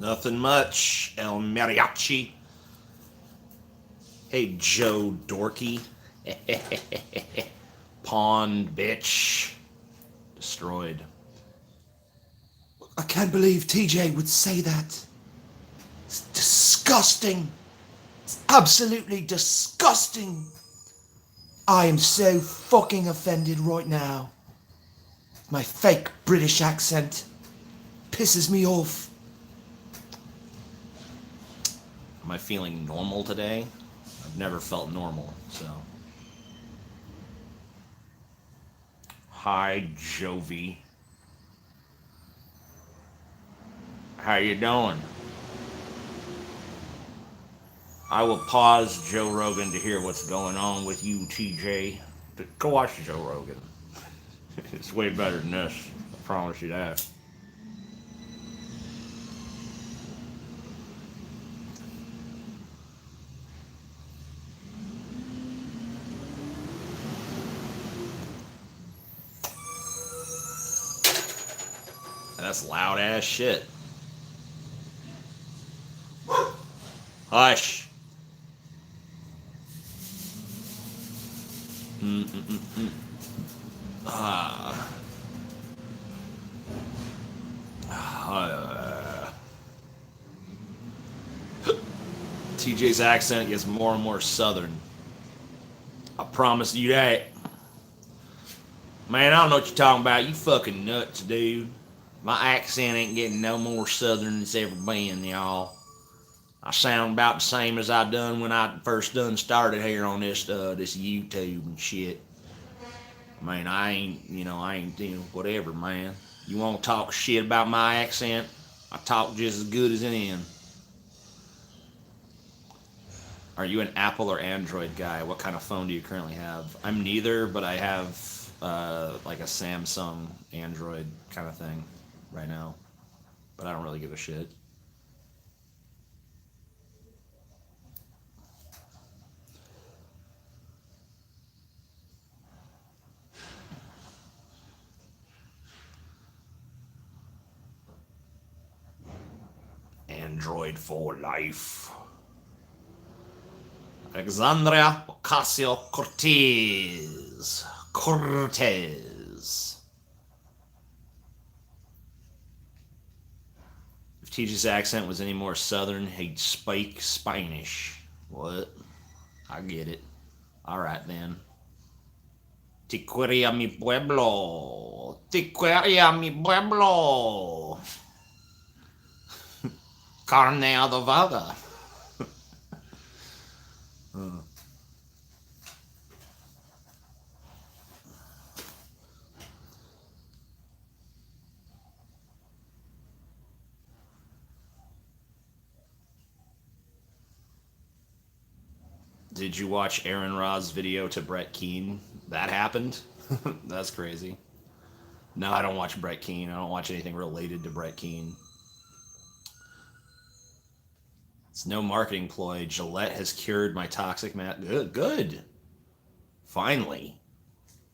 Nothing much, El Mariachi. Hey, Joe Dorky. Pawned, bitch. Destroyed. I can't believe TJ would say that. It's disgusting. It's absolutely disgusting. I am so fucking offended right now. My fake British accent pisses me off. Am I feeling normal today? I've never felt normal, so. Hi, Jovi. How you doing? I will pause Joe Rogan to hear what's going on with you, TJ. But go watch Joe Rogan. It's way better than this. I promise you that. That's loud ass shit. Hush. Ah. TJ's accent gets more and more southern. I promise you that. Man, I don't know what you're talking about. You fucking nuts, dude. My accent ain't getting no more southern than it's ever been, y'all. I sound about the same as I done when I first done started here on this YouTube and shit. I mean, I ain't, whatever, man. You want to talk shit about my accent? I talk just as good as any. Are you an Apple or Android guy? What kind of phone do you currently have? I'm neither, but I have like a Samsung Android kind of thing right now. But I don't really give a shit. Android for life. Alexandria Ocasio-Cortez. If TJ's accent was any more southern, he'd speak Spanish. What? I get it. Alright then. Tiqueria mi pueblo. Tiqueria mi pueblo. Carne adobada. Did you watch Aaron Rod's video to Brett Keane? That happened? That's crazy. No, I don't watch Brett Keane. I don't watch anything related to Brett Keane. It's no marketing ploy. Gillette has cured my toxic Good. Finally.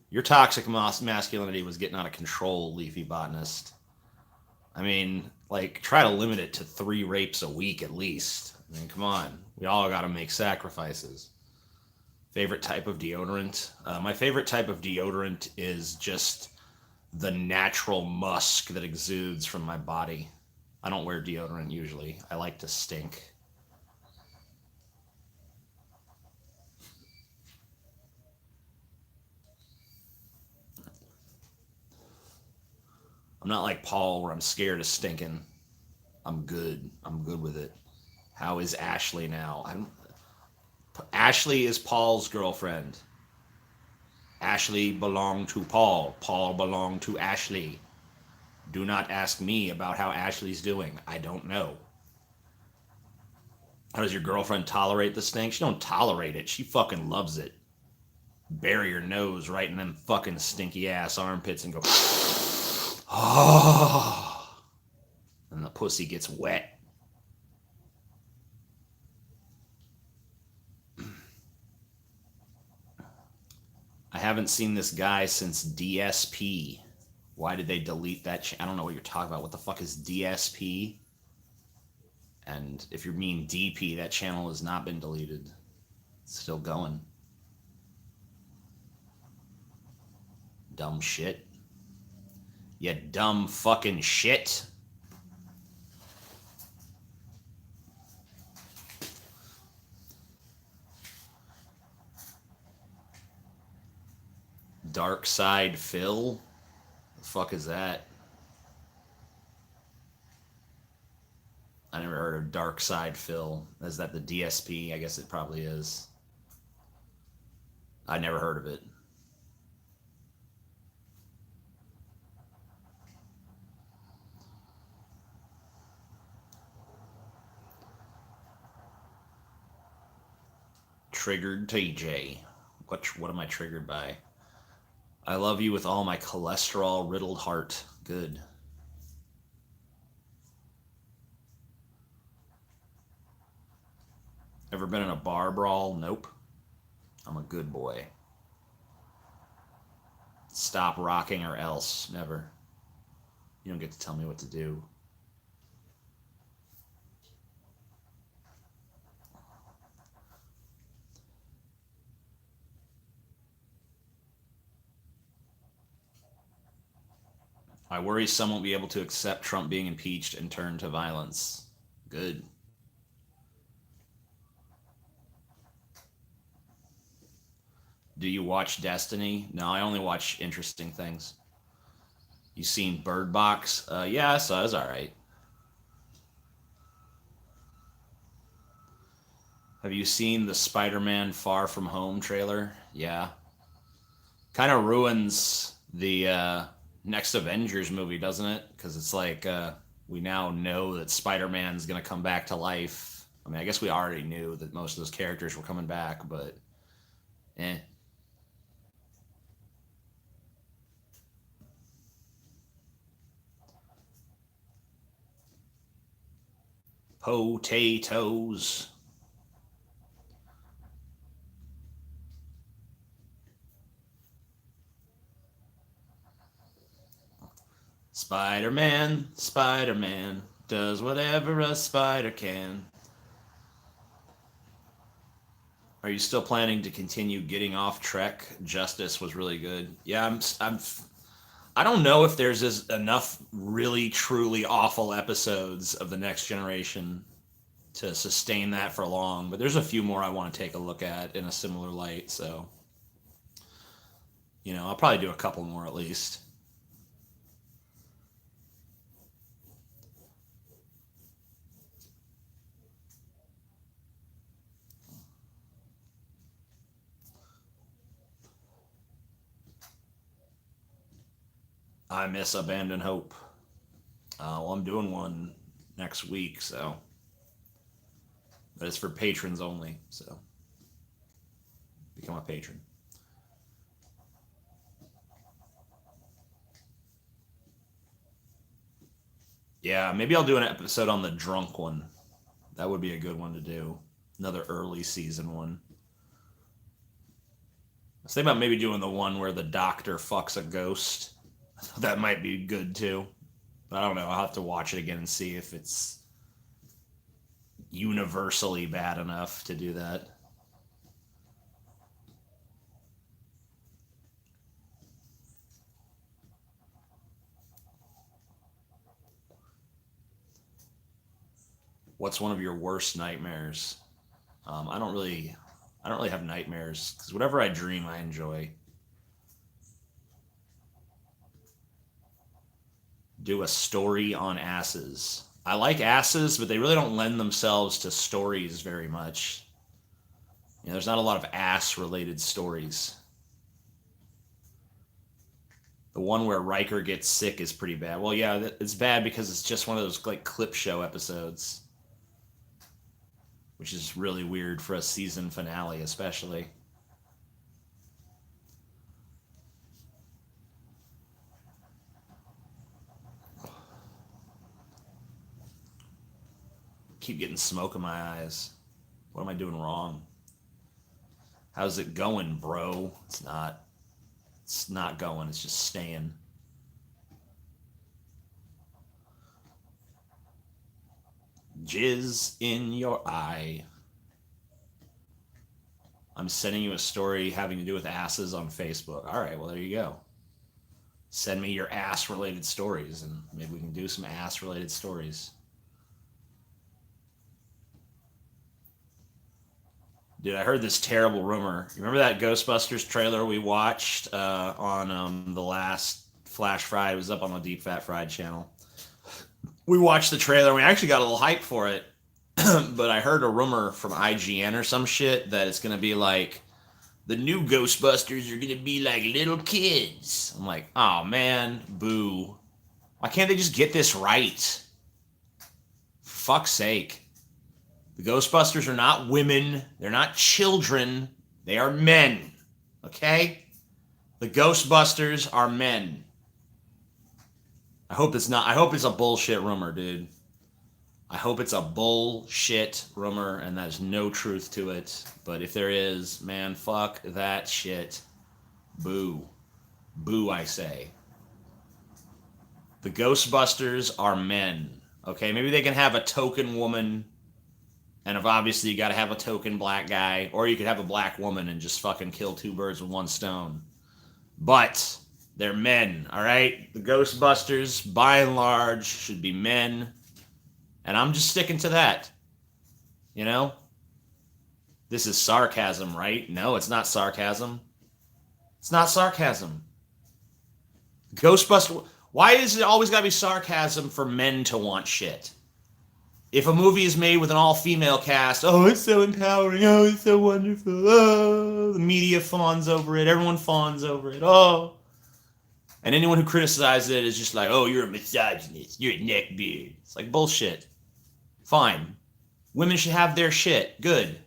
Your toxic masculinity was getting out of control, Leafy Botanist. I mean, like, try to limit it to 3 rapes a week at least. I mean, come on. We all got to make sacrifices. Favorite type of deodorant? My favorite type of deodorant is just the natural musk that exudes from my body. I don't wear deodorant usually. I like to stink. I'm not like Paul where I'm scared of stinking. I'm good. I'm good with it. How is Ashley now? Ashley is Paul's girlfriend. Ashley belonged to Paul. Paul belonged to Ashley. Do not ask me about how Ashley's doing. I don't know. How does your girlfriend tolerate the stink? She don't tolerate it. She fucking loves it. Bury your nose right in them fucking stinky ass armpits and go, oh. And the pussy gets wet. I haven't seen this guy since DSP. Why did they delete that? I don't know what you're talking about. What the fuck is DSP? And if you mean DP, that channel has not been deleted. It's still going. Dumb shit. You dumb fucking shit. Dark Side Phil? The fuck is that? I never heard of Dark Side Phil. Is that the DSP? I guess it probably is. I never heard of it. Triggered TJ. What am I triggered by? I love you with all my cholesterol-riddled heart. Good. Ever been in a bar brawl? Nope. I'm a good boy. Stop rocking or else. Never. You don't get to tell me what to do. I worry some won't be able to accept Trump being impeached and turn to violence. Good. Do you watch Destiny? No, I only watch interesting things. You seen Bird Box? Yeah, I saw it. It was alright. Have you seen the Spider-Man Far From Home trailer? Yeah. Kind of ruins the next Avengers movie, doesn't it? Because it's like we now know that Spider-Man's going to come back to life. I mean, I guess we already knew that most of those characters were coming back, but eh. Potatoes. Spider-Man, Spider-Man, does whatever a spider can. Are you still planning to continue getting off Trek? Justice was really good. Yeah, I don't know if there's enough really truly awful episodes of the Next Generation to sustain that for long, but there's a few more I want to take a look at in a similar light, so I'll probably do a couple more at least. I miss Abandon Hope. Well, I'm doing one next week, so. But it's for patrons only, so. Become a patron. Yeah, maybe I'll do an episode on the drunk one. That would be a good one to do. Another early season one. I was thinking about maybe doing the one where the doctor fucks a ghost. That might be good too. But I don't know. I'll have to watch it again and see if it's universally bad enough to do that. What's one of your worst nightmares? I don't really have nightmares because whatever I dream, I enjoy. Do a story on asses. I like asses, but they really don't lend themselves to stories very much. There's not a lot of ass-related stories. The one where Riker gets sick is pretty bad. Well, yeah, it's bad because it's just one of those like clip show episodes, which is really weird for a season finale, especially. Keep getting smoke in my eyes. What am I doing wrong? How's it going, bro? It's not. It's not going. It's just staying. Jizz in your eye. I'm sending you a story having to do with asses on Facebook. All right, well, there you go. Send me your ass-related stories, and maybe we can do some ass-related stories. Dude, I heard this terrible rumor. You remember that Ghostbusters trailer we watched on the last Flash Friday? It was up on the Deep Fat Fried channel. We watched the trailer, and we actually got a little hype for it. But I heard a rumor from IGN or some shit that it's going to be like, the new Ghostbusters are going to be like little kids. I'm like, oh man, boo. Why can't they just get this right? For fuck's sake. The Ghostbusters are not women. They're not children. They are men. Okay? The Ghostbusters are men. I hope it's a bullshit rumor, dude. I hope it's a bullshit rumor and there's no truth to it. But if there is, man, fuck that shit. Boo. Boo, I say. The Ghostbusters are men. Okay? Maybe they can have a token woman. And if obviously you got to have a token black guy, or you could have a black woman and just fucking kill two birds with one stone. But they're men, all right? The Ghostbusters, by and large, should be men. And I'm just sticking to that. You know? This is sarcasm, right? No, it's not sarcasm. It's not sarcasm. Ghostbusters, why is it always got to be sarcasm for men to want shit? If a movie is made with an all-female cast, oh, it's so empowering, oh, it's so wonderful, oh, the media fawns over it, everyone fawns over it, oh. And anyone who criticizes it is just like, oh, you're a misogynist, you're a neckbeard. It's like bullshit. Fine. Women should have their shit. Good.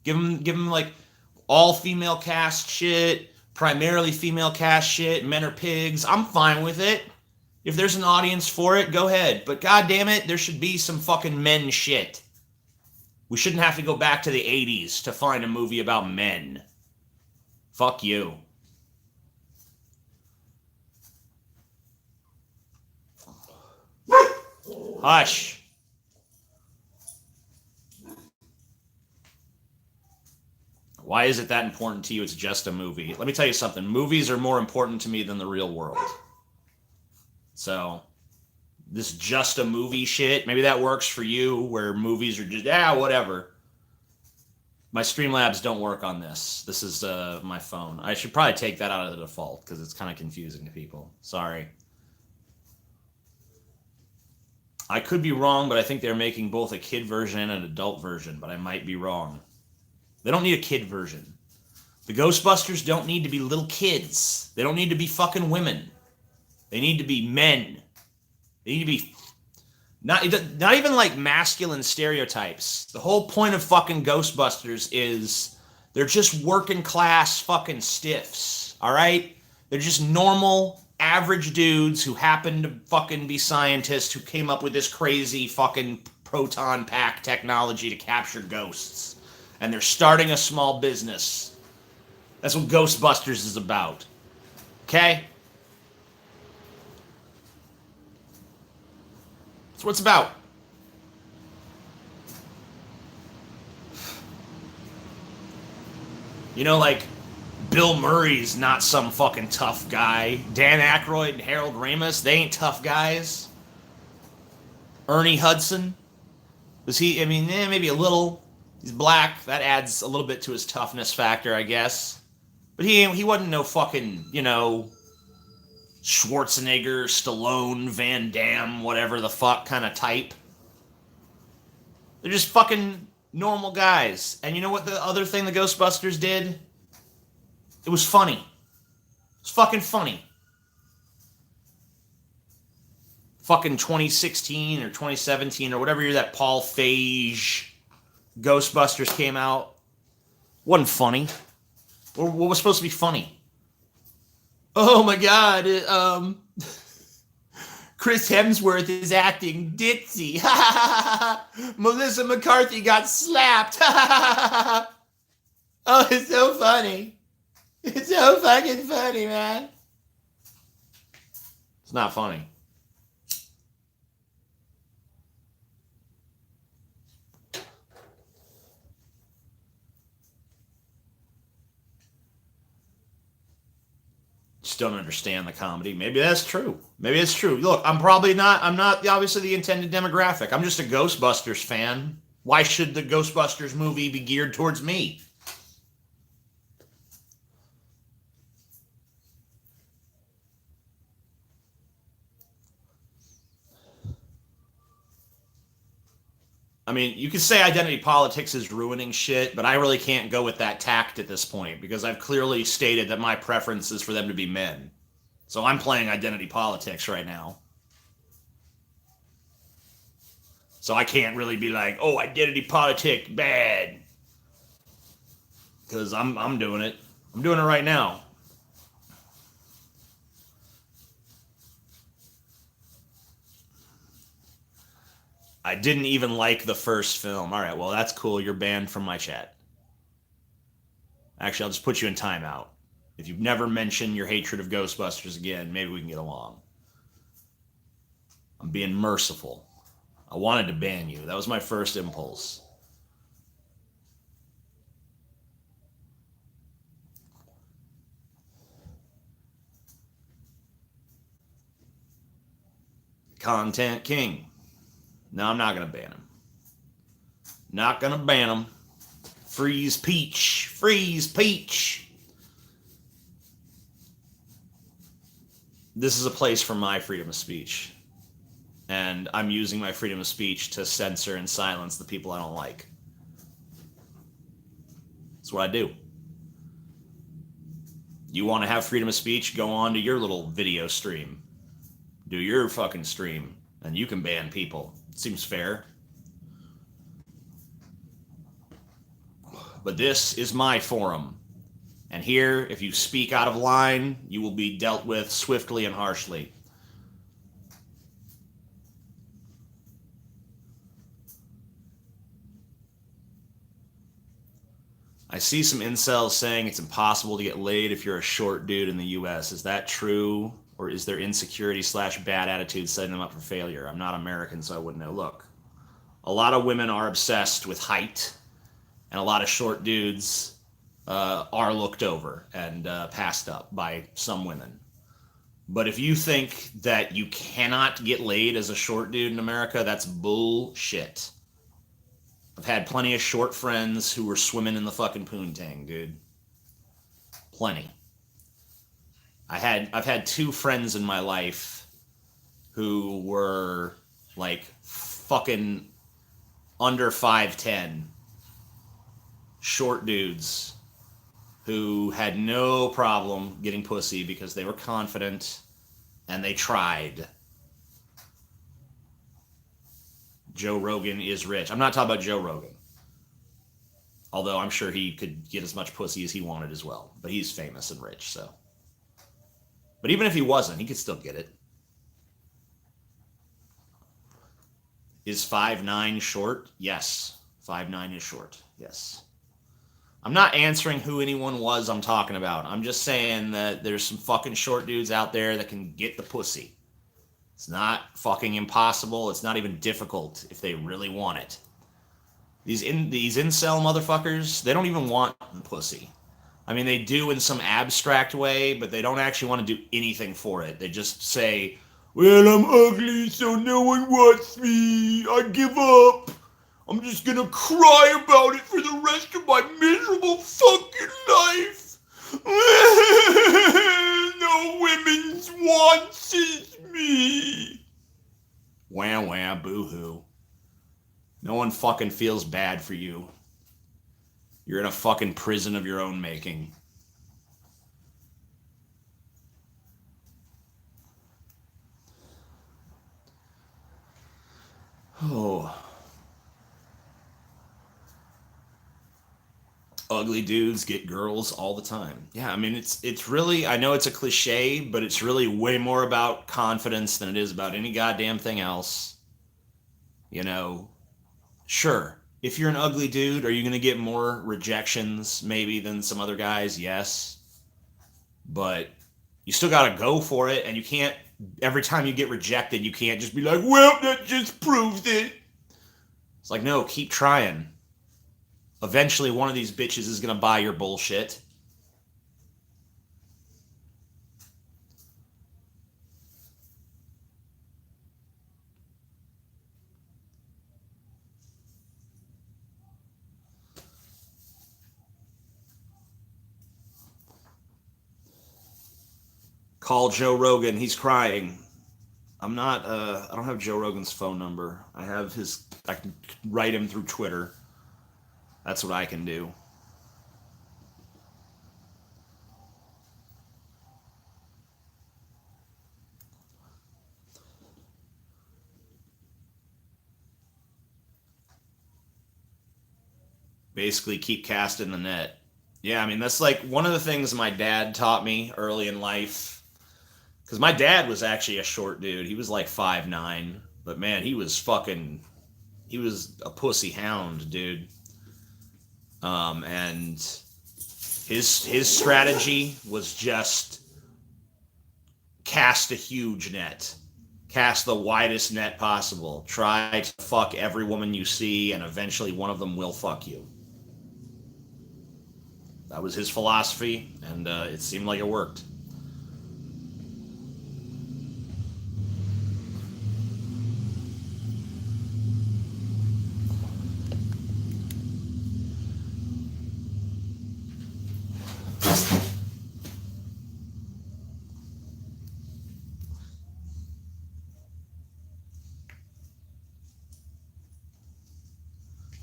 Give them like all-female cast shit, primarily female cast shit, men are pigs. I'm fine with it. If there's an audience for it, go ahead. But goddamn it, there should be some fucking men shit. We shouldn't have to go back to the 80s to find a movie about men. Fuck you. Hush. Why is it that important to you? It's just a movie. Let me tell you something. Movies are more important to me than the real world. So, this just a movie shit, maybe that works for you, where movies are just, whatever. My Streamlabs don't work on this. This is my phone. I should probably take that out of the default, because it's kind of confusing to people. Sorry. I could be wrong, but I think they're making both a kid version and an adult version, but I might be wrong. They don't need a kid version. The Ghostbusters don't need to be little kids. They don't need to be fucking women. They need to be men. They need to be not even like masculine stereotypes. The whole point of fucking Ghostbusters is they're just working class fucking stiffs, all right? They're just normal, average dudes who happen to fucking be scientists who came up with this crazy fucking proton pack technology to capture ghosts. And they're starting a small business. That's what Ghostbusters is about. Okay? That's what it's about. You know, like, Bill Murray's not some fucking tough guy. Dan Aykroyd and Harold Ramis, they ain't tough guys. Ernie Hudson, was he, maybe a little. He's black. That adds a little bit to his toughness factor, I guess. But he wasn't no fucking, Schwarzenegger, Stallone, Van Damme, whatever the fuck kind of type. They're just fucking normal guys. And you know what the other thing the Ghostbusters did? It was funny. It was fucking funny. Fucking 2016 or 2017 or whatever year that Paul Feig Ghostbusters came out. Wasn't funny. What was supposed to be funny? Oh my god, Chris Hemsworth is acting ditzy. Melissa McCarthy got slapped. Oh, it's so funny. It's so fucking funny, man. It's not funny. just don't understand the comedy. Maybe that's true. Maybe it's true. Look, I'm not obviously the intended demographic. I'm just a Ghostbusters fan. Why should the Ghostbusters movie be geared towards me? I mean, you could say identity politics is ruining shit, but I really can't go with that tact at this point because I've clearly stated that my preference is for them to be men. So I'm playing identity politics right now. So I can't really be like, oh, identity politic, bad. Because I'm doing it. I'm doing it right now. I didn't even like the first film. All right, well, that's cool. You're banned from my chat. Actually, I'll just put you in timeout. If you've never mentioned your hatred of Ghostbusters again, maybe we can get along. I'm being merciful. I wanted to ban you. That was my first impulse. Content King. No, I'm not going to ban him. Not going to ban him. Freeze Peach. Freeze Peach. This is a place for my freedom of speech. And I'm using my freedom of speech to censor and silence the people I don't like. That's what I do. You want to have freedom of speech? Go on to your little video stream. Do your fucking stream. And you can ban people. Seems fair. But this is my forum. And here, if you speak out of line, you will be dealt with swiftly and harshly. I see some incels saying it's impossible to get laid if you're a short dude in the US. Is that true? Or is there insecurity / bad attitude setting them up for failure? I'm not American, so I wouldn't know. Look, a lot of women are obsessed with height, and a lot of short dudes are looked over and passed up by some women. But if you think that you cannot get laid as a short dude in America, that's bullshit. I've had plenty of short friends who were swimming in the fucking poontang, dude. Plenty. I've had two friends in my life who were like fucking under 5'10", short dudes who had no problem getting pussy because they were confident and they tried. Joe Rogan is rich. I'm not talking about Joe Rogan. Although I'm sure he could get as much pussy as he wanted as well. But he's famous and rich, so. But even if he wasn't, he could still get it. Is 5'9" short? Yes. 5'9" is short. Yes. I'm not answering who anyone was I'm talking about. I'm just saying that there's some fucking short dudes out there that can get the pussy. It's not fucking impossible. It's not even difficult if they really want it. These incel motherfuckers, they don't even want the pussy. I mean, they do in some abstract way, but they don't actually want to do anything for it. They just say, well, I'm ugly, so no one wants me. I give up. I'm just gonna cry about it for the rest of my miserable fucking life. No women's wants me. Wah wah, boo-hoo. No one fucking feels bad for you. You're in a fucking prison of your own making. Oh. Ugly dudes get girls all the time. Yeah, I mean, it's really, I know it's a cliche, but it's really way more about confidence than it is about any goddamn thing else. You know, sure, if you're an ugly dude, are you going to get more rejections maybe than some other guys? Yes. But you still got to go for it, and you can't, every time you get rejected, you can't just be like, well, that just proves it. It's like, no, keep trying. Eventually, one of these bitches is going to buy your bullshit. Call Joe Rogan. He's crying. I'm not. I don't have Joe Rogan's phone number. I have his. I can write him through Twitter. That's what I can do. Basically, keep casting the net. Yeah, I mean, that's like one of the things my dad taught me early in life. Because my dad was actually a short dude. He was like 5'9". But man, he was fucking. He was a pussy hound, dude. And his strategy was just cast a huge net. Cast the widest net possible. Try to fuck every woman you see, and eventually one of them will fuck you. That was his philosophy, and it seemed like it worked.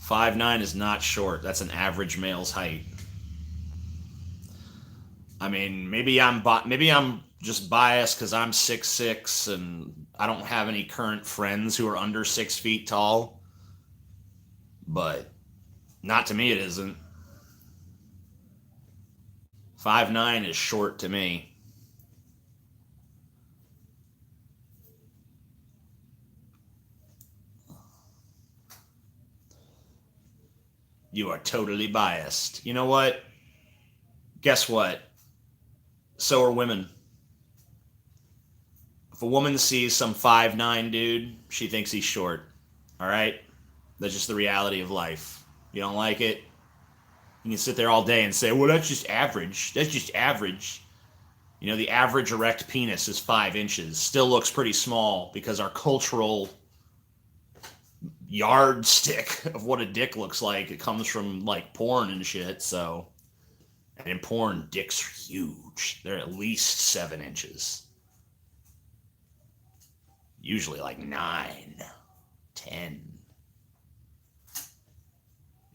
"5'9" is not short. That's an average male's height. I mean, maybe I'm just biased because I'm 6'6" and I don't have any current friends who are under 6 feet tall. But not to me, it isn't. 5'9" is short to me. You are totally biased. You know what? Guess what? So are women. If a woman sees some 5'9" dude, she thinks he's short. All right? That's just the reality of life. You don't like it? You can sit there all day and say, well, that's just average. That's just average. You know, the average erect penis is 5 inches. Still looks pretty small because our cultural yardstick of what a dick looks like, it comes from like porn and shit. So, and in porn, dicks are huge. They're at least 7 inches. Usually like 9, 10.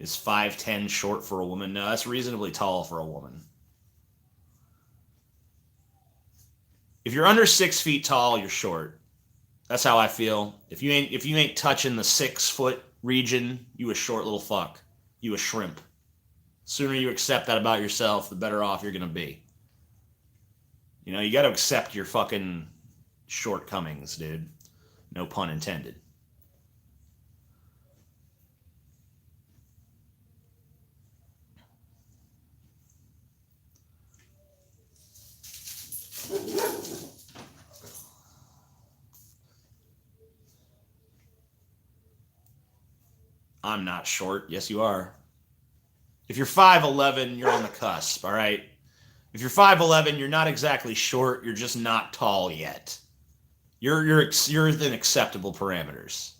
Is 5'10" short for a woman? No, that's reasonably tall for a woman. If you're under 6 feet tall, you're short. That's how I feel. If you ain't touching the 6 foot region, you a short little fuck. You a shrimp. Sooner you accept that about yourself, the better off you're gonna be. You know, you gotta accept your fucking shortcomings, dude. No pun intended. I'm not short. Yes, you are. If you're 5'11", you're on the cusp, all right? If you're 5'11", you're not exactly short. You're just not tall yet. You're within acceptable parameters.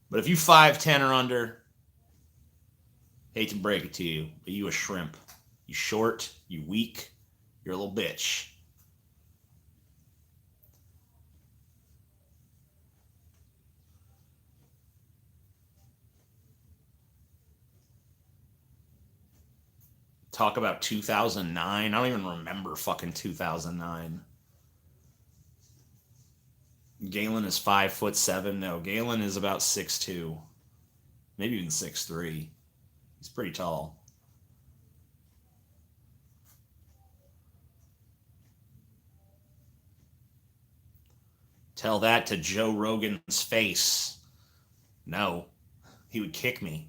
But if you 5'10" or under, hate to break it to you, but you a shrimp. You short, you weak, you're a little bitch. Talk about 2009. I don't even remember fucking 2009. Galen is 5'7". No, Galen is about 6'2", maybe even 6'3". He's pretty tall. Tell that to Joe Rogan's face. No, he would kick me.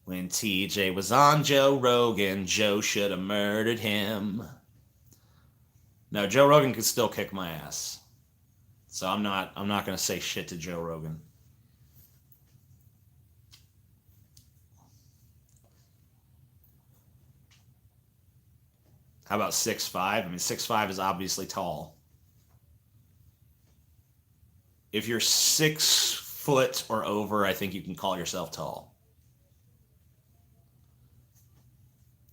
When TJ was on Joe Rogan, Joe should have murdered him. No, Joe Rogan could still kick my ass. So I'm not going to say shit to Joe Rogan. How about 6'5"? I mean, 6'5" is obviously tall. If you're 6 foot or over, I think you can call yourself tall.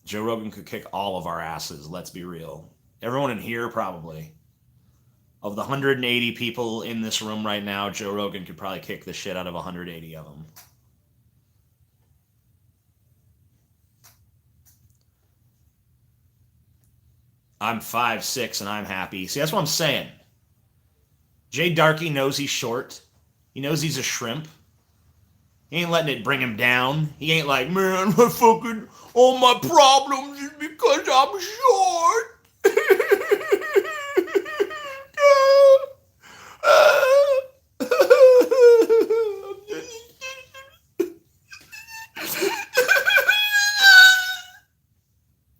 Joe Rogan could kick all of our asses, let's be real. Everyone in here, probably. Of the 180 people in this room right now, Joe Rogan could probably kick the shit out of 180 of them. I'm 5'6" and I'm happy. See, that's what I'm saying. Jay Darky knows he's short. He knows he's a shrimp. He ain't letting it bring him down. He ain't like, man, all my problems is because I'm short.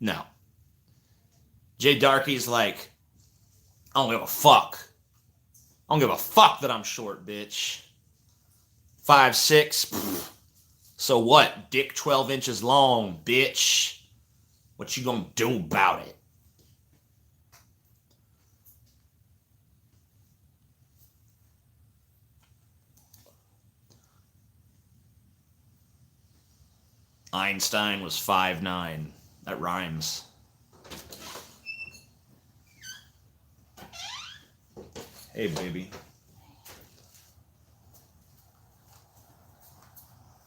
No. Jay Darky's like, I don't give a fuck. I don't give a fuck that I'm short, bitch. 5'6". So what? Dick 12 inches long, bitch. What you gonna do about it? Einstein was 5'9". That rhymes. Hey, baby.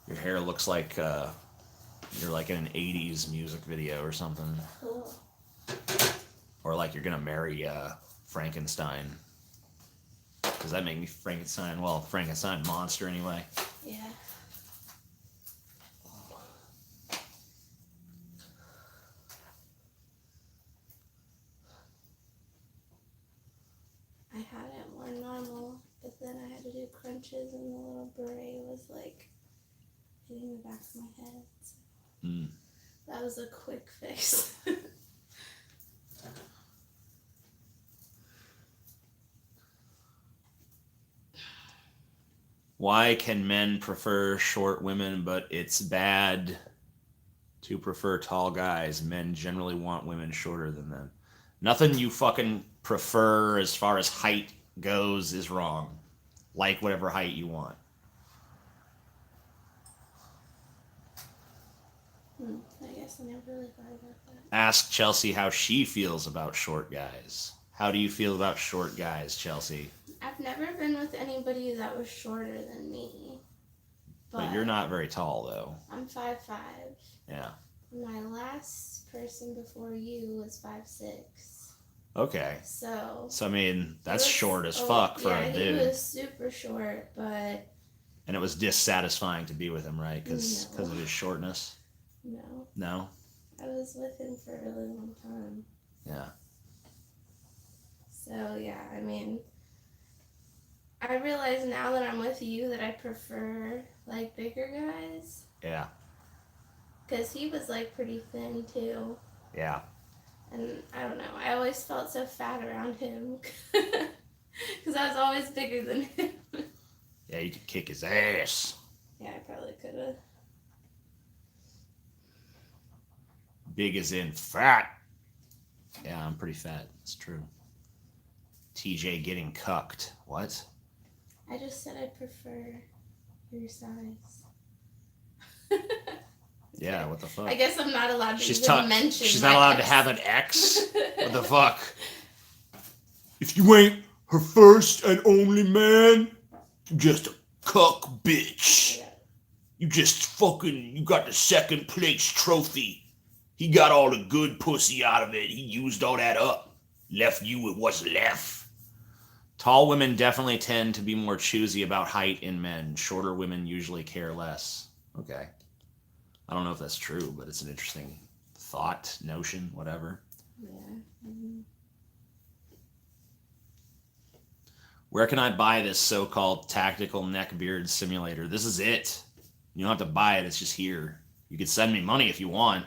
Your hair looks like you're like in an 80s music video or something. Cool. Or like you're gonna marry Frankenstein. Does that make me Frankenstein? Well, Frankenstein monster anyway. Yeah. I had it more normal, but then I had to do crunches and the little beret was like hitting the back of my head. So that was a quick fix. Why can men prefer short women, but it's bad to prefer tall guys? Men generally want women shorter than them. Nothing you fucking prefer as far as height goes is wrong. Like whatever height you want. I guess I never really thought about that. Ask Chelsea how she feels about short guys. How do you feel about short guys, Chelsea? I've never been with anybody that was shorter than me. But you're not very tall, though. I'm 5'5". Yeah. My last person before you was 5'6". Okay. So I mean, that's short as fuck for a dude. He was super short, but... And it was dissatisfying to be with him, right? Because of his shortness? No. No? I was with him for a really long time. Yeah. So, yeah, I mean... I realize now that I'm with you that I prefer, like, bigger guys. Yeah. Because he was, like, pretty thin, too. Yeah. And, I don't know, I always felt so fat around him. Because I was always bigger than him. Yeah, you could kick his ass. Yeah, I probably could have. Big as in fat. Yeah, I'm pretty fat. It's true. TJ getting cucked. What? I just said I prefer your size. Yeah, what the fuck? I guess I'm not allowed to even mention. She's not allowed to have an ex? What the fuck? If you ain't her first and only man, you just a cuck bitch. Yeah. You got the second place trophy. He got all the good pussy out of it. He used all that up. Left you with what's left. Tall women definitely tend to be more choosy about height in men. Shorter women usually care less. Okay. I don't know if that's true, but it's an interesting thought, notion, whatever. Yeah. Mm-hmm. Where can I buy this so-called tactical neckbeard simulator? This is it. You don't have to buy it. It's just here. You can send me money if you want.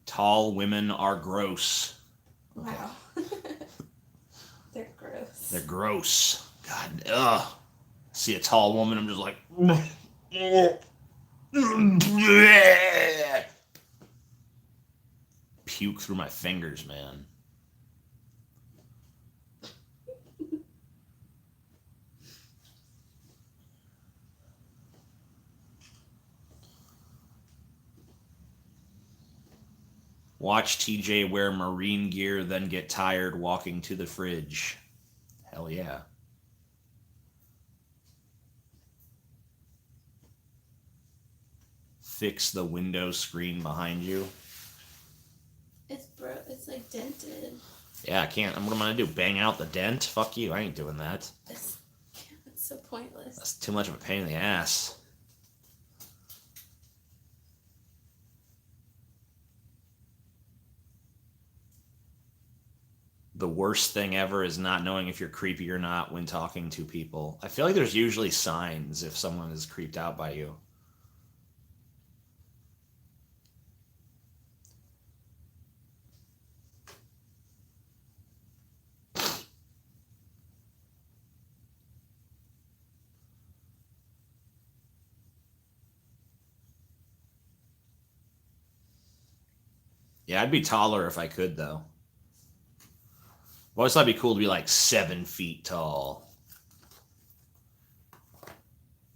Tall women are gross. Okay. Wow. They're gross. They're gross. God, ugh. See a tall woman, I'm just like... Puke through my fingers, man. Watch TJ wear marine gear, then get tired walking to the fridge. Hell yeah. Fix the window screen behind you. It's like dented. Yeah, I can't. What am I gonna do? Bang out the dent? Fuck you. I ain't doing that. It's so pointless. That's too much of a pain in the ass. The worst thing ever is not knowing if you're creepy or not when talking to people. I feel like there's usually signs if someone is creeped out by you. Yeah, I'd be taller if I could, though. Well, I thought it'd be cool to be like 7 feet tall.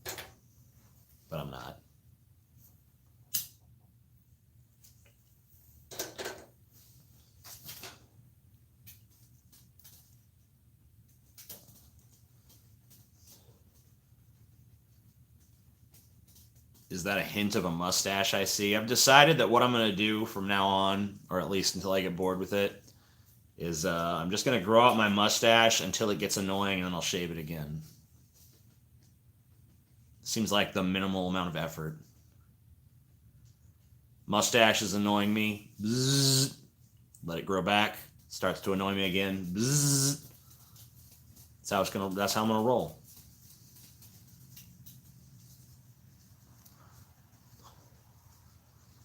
But I'm not. Is that a hint of a mustache I see? I've decided that what I'm going to do from now on, or at least until I get bored with it, is I'm just going to grow out my mustache until it gets annoying, and then I'll shave it again. Seems like the minimal amount of effort. Mustache is annoying me. Bzzz. Let it grow back. Starts to annoy me again. Bzzz. That's how I'm gonna roll.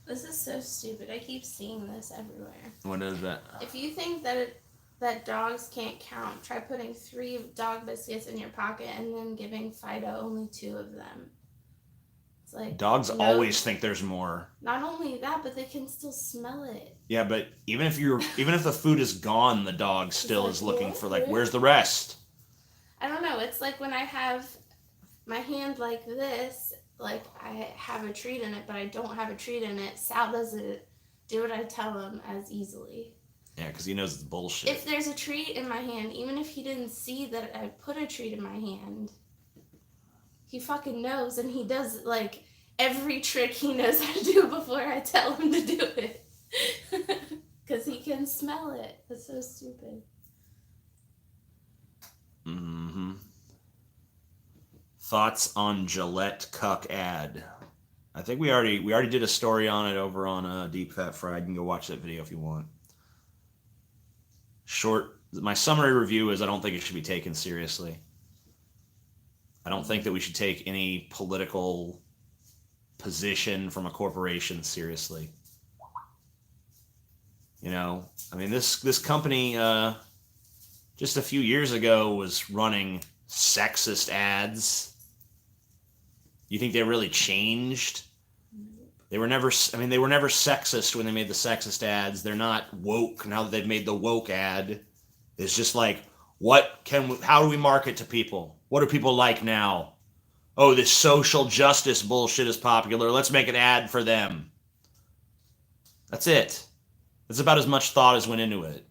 This is so stupid. I keep seeing this everywhere. What is that? If you think that dogs can't count, try putting 3 dog biscuits in your pocket and then giving Fido only 2 of them. It's like dogs always think there's more. Not only that, but they can still smell it. Yeah, but even if the food is gone, the dog still is looking for where's the rest? I don't know. It's like when I have my hand like this, like I have a treat in it, but I don't have a treat in it. Sal doesn't do what I tell him as easily. Yeah, because he knows it's bullshit. If there's a treat in my hand, even if he didn't see that I put a treat in my hand, he fucking knows, and he does like every trick he knows how to do before I tell him to do it. Because he can smell it. That's so stupid. Mm-hmm. Thoughts on Gillette cuck ad? I think we already did a story on it over on Deep Fat Fried. You can go watch that video if you want. My summary review is I don't think it should be taken seriously. I don't think that we should take any political position from a corporation seriously. You know, I mean, this company just a few years ago was running sexist ads. You think they really changed? They were never sexist when they made the sexist ads. They're not woke now that they've made the woke ad. It's just like, how do we market to people? What do people like now? Oh, this social justice bullshit is popular. Let's make an ad for them. That's it. That's about as much thought as went into it.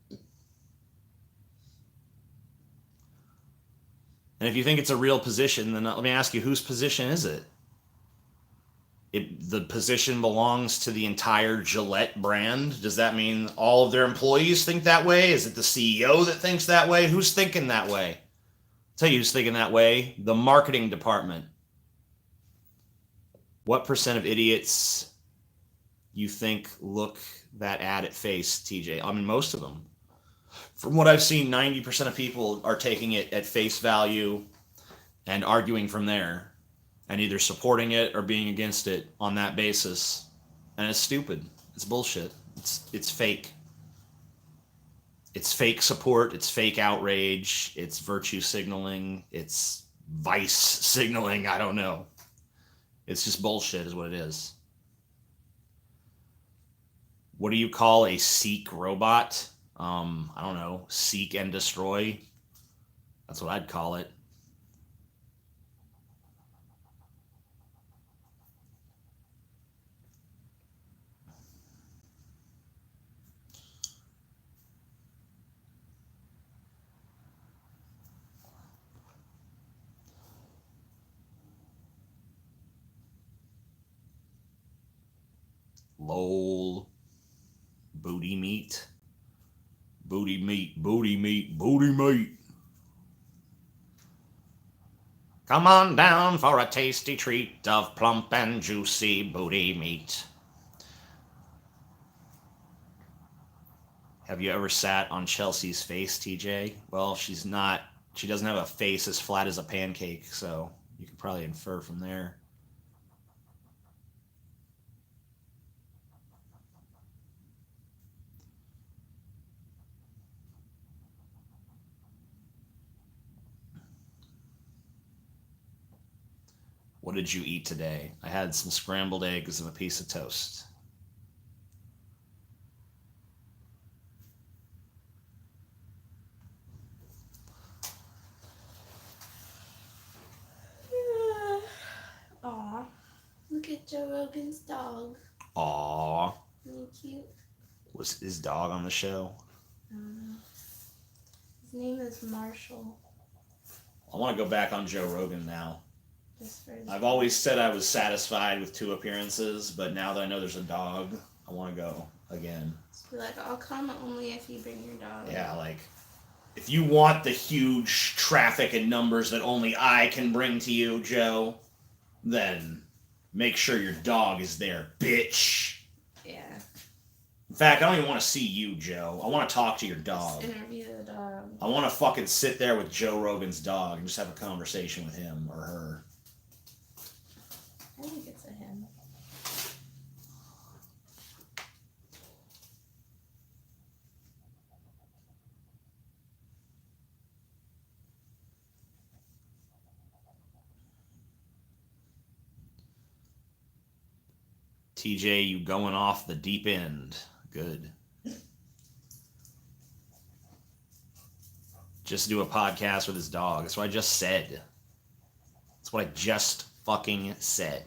And if you think it's a real position, then let me ask you, whose position is it? The position belongs to the entire Gillette brand. Does that mean all of their employees think that way? Is it the CEO that thinks that way? Who's thinking that way? I'll tell you who's thinking that way. The marketing department. What % of idiots you think look that ad at face, TJ? I mean, most of them. From what I've seen, 90% of people are taking it at face value and arguing from there, and either supporting it or being against it on that basis. And it's stupid. It's bullshit. It's fake. It's fake support. It's fake outrage. It's virtue signaling. It's vice signaling. I don't know. It's just bullshit is what it is. What do you call a seek robot? I don't know. Seek and destroy. That's what I'd call it. Lol. Booty meat. Booty meat, booty meat, booty meat. Come on down for a tasty treat of plump and juicy booty meat. Have you ever sat on Chelsea's face, TJ? Well, she doesn't have a face as flat as a pancake, so you can probably infer from there. What did you eat today? I had some scrambled eggs and a piece of toast. Aw. Look at Joe Rogan's dog. Aww. Isn't he cute? Was his dog on the show? I don't know. His name is Marshall. I want to go back on Joe Rogan now. Just for I've always said I was satisfied with 2 appearances, but now that I know there's a dog, I want to go again. Just be like, I'll come only if you bring your dog. Yeah, like, if you want the huge traffic and numbers that only I can bring to you, Joe, then make sure your dog is there, bitch. Yeah. In fact, I don't even want to see you, Joe. I want to talk to your dog. Just interview the dog. I want to fucking sit there with Joe Rogan's dog and just have a conversation with him or her. I think it's a him. TJ, you going off the deep end. Good. Just do a podcast with his dog. That's what I just said. That's what I just fucking said.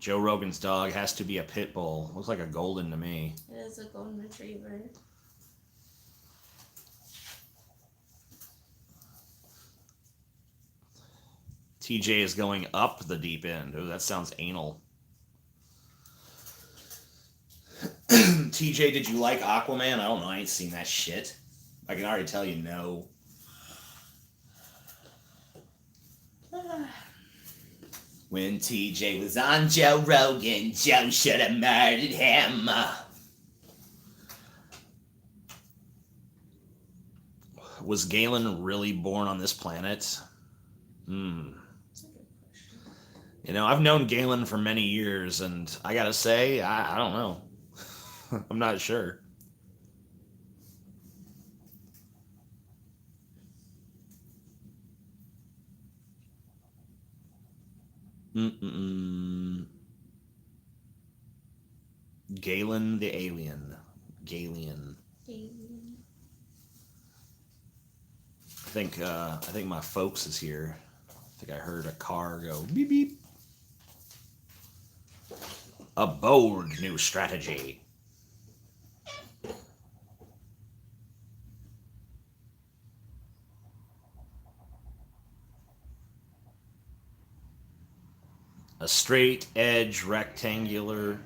Joe Rogan's dog has to be a pit bull. Looks like a golden to me. It is a golden retriever. TJ is going up the deep end. Oh, that sounds anal. TJ, did you like Aquaman? I don't know. I ain't seen that shit. I can already tell you no. When TJ was on Joe Rogan, Joe should have murdered him. Was Galen really born on this planet? You know, I've known Galen for many years, and I gotta say, I don't know. I'm not sure. Galen the alien. Galen. I think my folks is here. I think I heard a car go beep beep. A bold new strategy. A straight edge rectangular.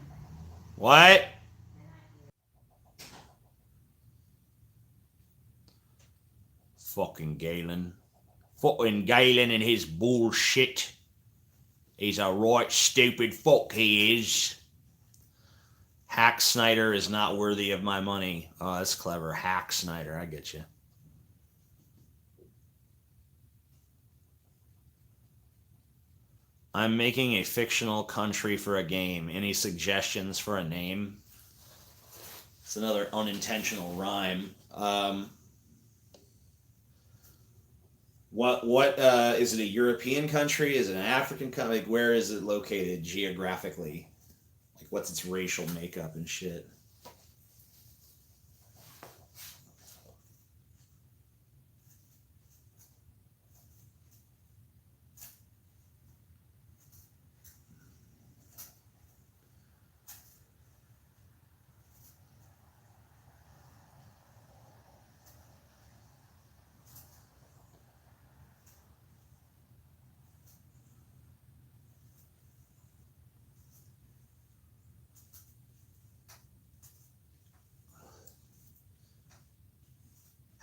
What? Fucking Galen. Fucking Galen and his bullshit. He's a right stupid fuck, he is. Hack Snyder is not worthy of my money. Oh, that's clever. Hack Snyder, I get you. I'm making a fictional country for a game. Any suggestions for a name? It's another unintentional rhyme. What is it a European country? Is it an African country? Like, where is it located geographically? Like, what's its racial makeup and shit?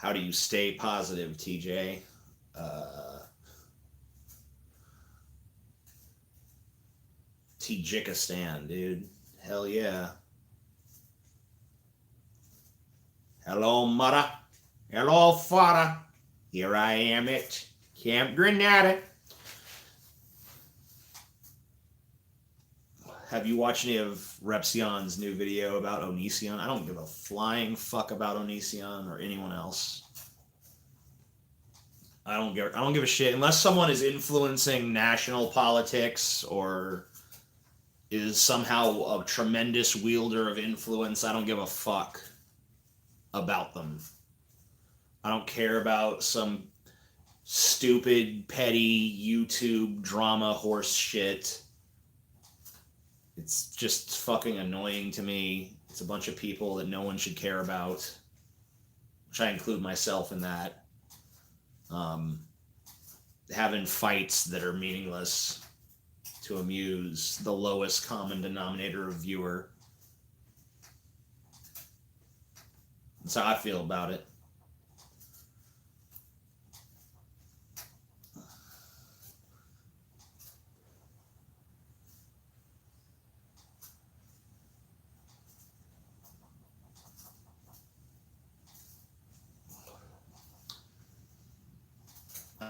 How do you stay positive, TJ? Tajikistan, dude. Hell yeah. Hello, mother. Hello, father. Here I am at Camp Grenada. Have you watched any of Repsion's new video about Onision? I don't give a flying fuck about Onision or anyone else. I don't give a shit unless someone is influencing national politics or is somehow a tremendous wielder of influence. I don't give a fuck about them. I don't care about some stupid, petty YouTube drama horse shit. It's just fucking annoying to me. It's a bunch of people that no one should care about, which I include myself in that. Having fights that are meaningless to amuse the lowest common denominator of viewer. That's how I feel about it.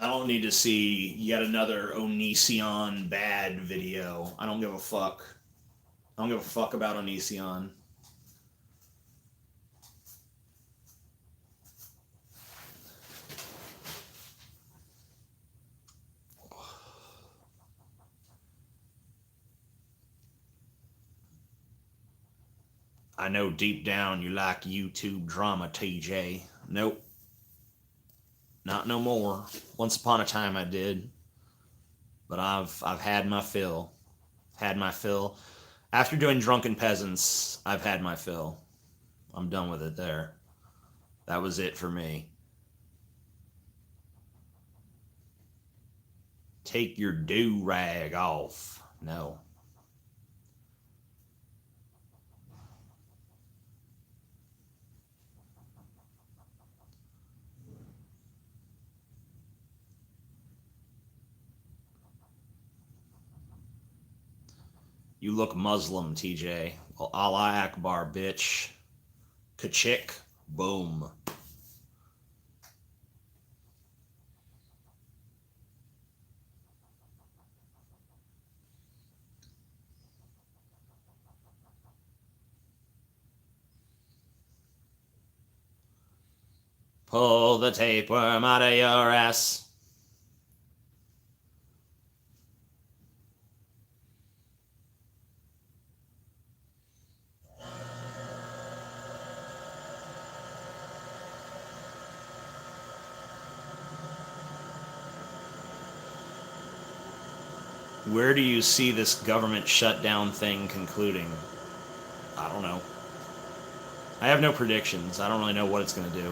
I don't need to see yet another Onision bad video. I don't give a fuck. I don't give a fuck about Onision. I know deep down you like YouTube drama, TJ. Nope. Not no more. Once upon a time I did. But I've had my fill. Had my fill. After doing Drunken Peasants, I've had my fill. I'm done with it there. That was it for me. Take your do-rag off. No. You look Muslim, TJ. Well, Allah Akbar, bitch. Kachik. Boom. Pull the tapeworm out of your ass. Where do you see this government shutdown thing concluding? I don't know. I have no predictions. I don't really know what it's going to do.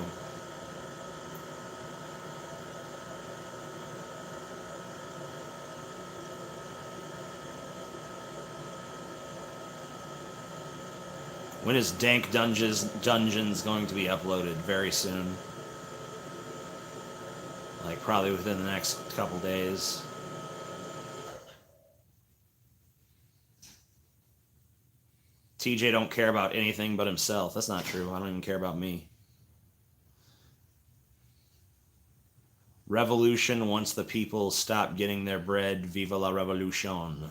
When is Dank Dungeons going to be uploaded? Very soon. Like, probably within the next couple days. TJ don't care about anything but himself. That's not true. I don't even care about me. Revolution once the people stop getting their bread. Viva la revolution.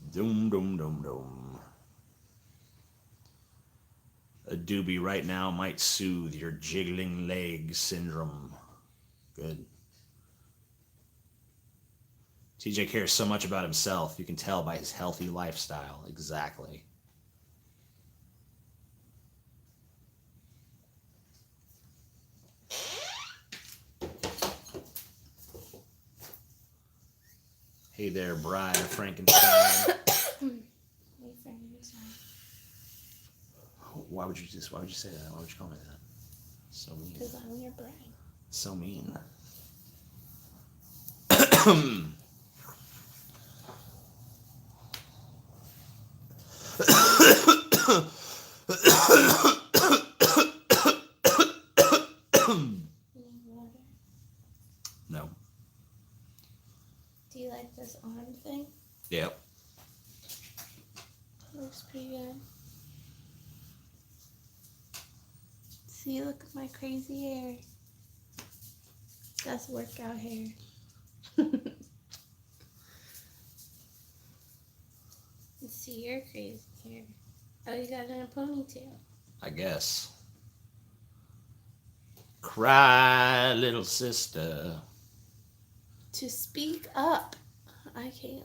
Doom, doom, doom, doom. A doobie right now might soothe your jiggling leg syndrome. Good. TJ cares so much about himself. You can tell by his healthy lifestyle. Exactly. Hey there, Briar Frankenstein. Why would you say that? Why would you call me that? So mean. Because I'm your bride. So mean. Do you like this arm thing? Yep. Looks pretty good. See, look at my crazy hair. That's workout hair. Let's see your crazy hair. Oh, you got it in a ponytail. I guess. Cry, little sister. To speak up. I can't.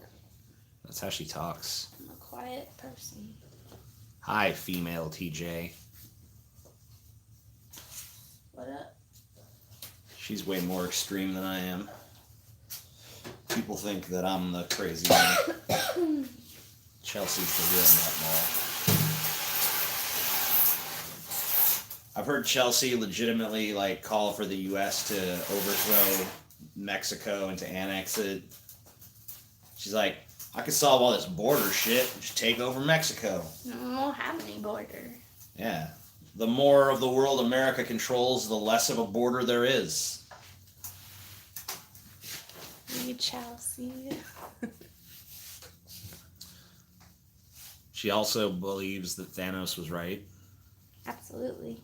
That's how she talks. I'm a quiet person. Hi, female TJ. What up? She's way more extreme than I am. People think that I'm the crazy one. Chelsea's the real nutball. I've heard Chelsea legitimately like call for the U.S. to overthrow Mexico and to annex it. She's like, I could solve all this border shit. Just take over Mexico. No, we won't have any border. Yeah. The more of the world America controls, the less of a border there is. You Chelsea. She also believes that Thanos was right. Absolutely.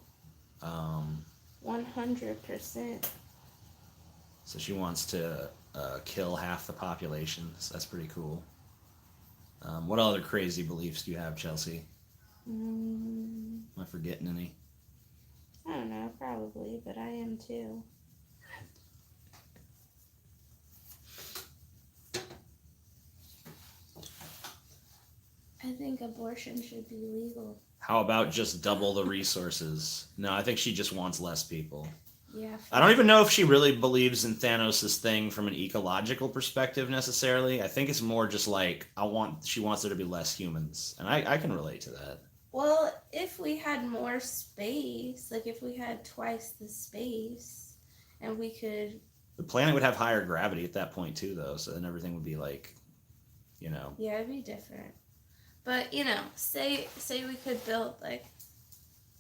100%. So she wants to kill half the population. So that's pretty cool. What other crazy beliefs do you have, Chelsea? Am I forgetting any? I don't know, probably, but I am too. I think abortion should be legal. How about just double the resources? No, I think she just wants less people. Yeah. I don't even know if she really believes in Thanos' thing from an ecological perspective necessarily. I think it's more just like she wants there to be less humans. And I can relate to that. Well, if we had more space, like if we had twice the space and we could... The planet would have higher gravity at that point too, though. So then everything would be like, Yeah, it'd be different. But, say we could build like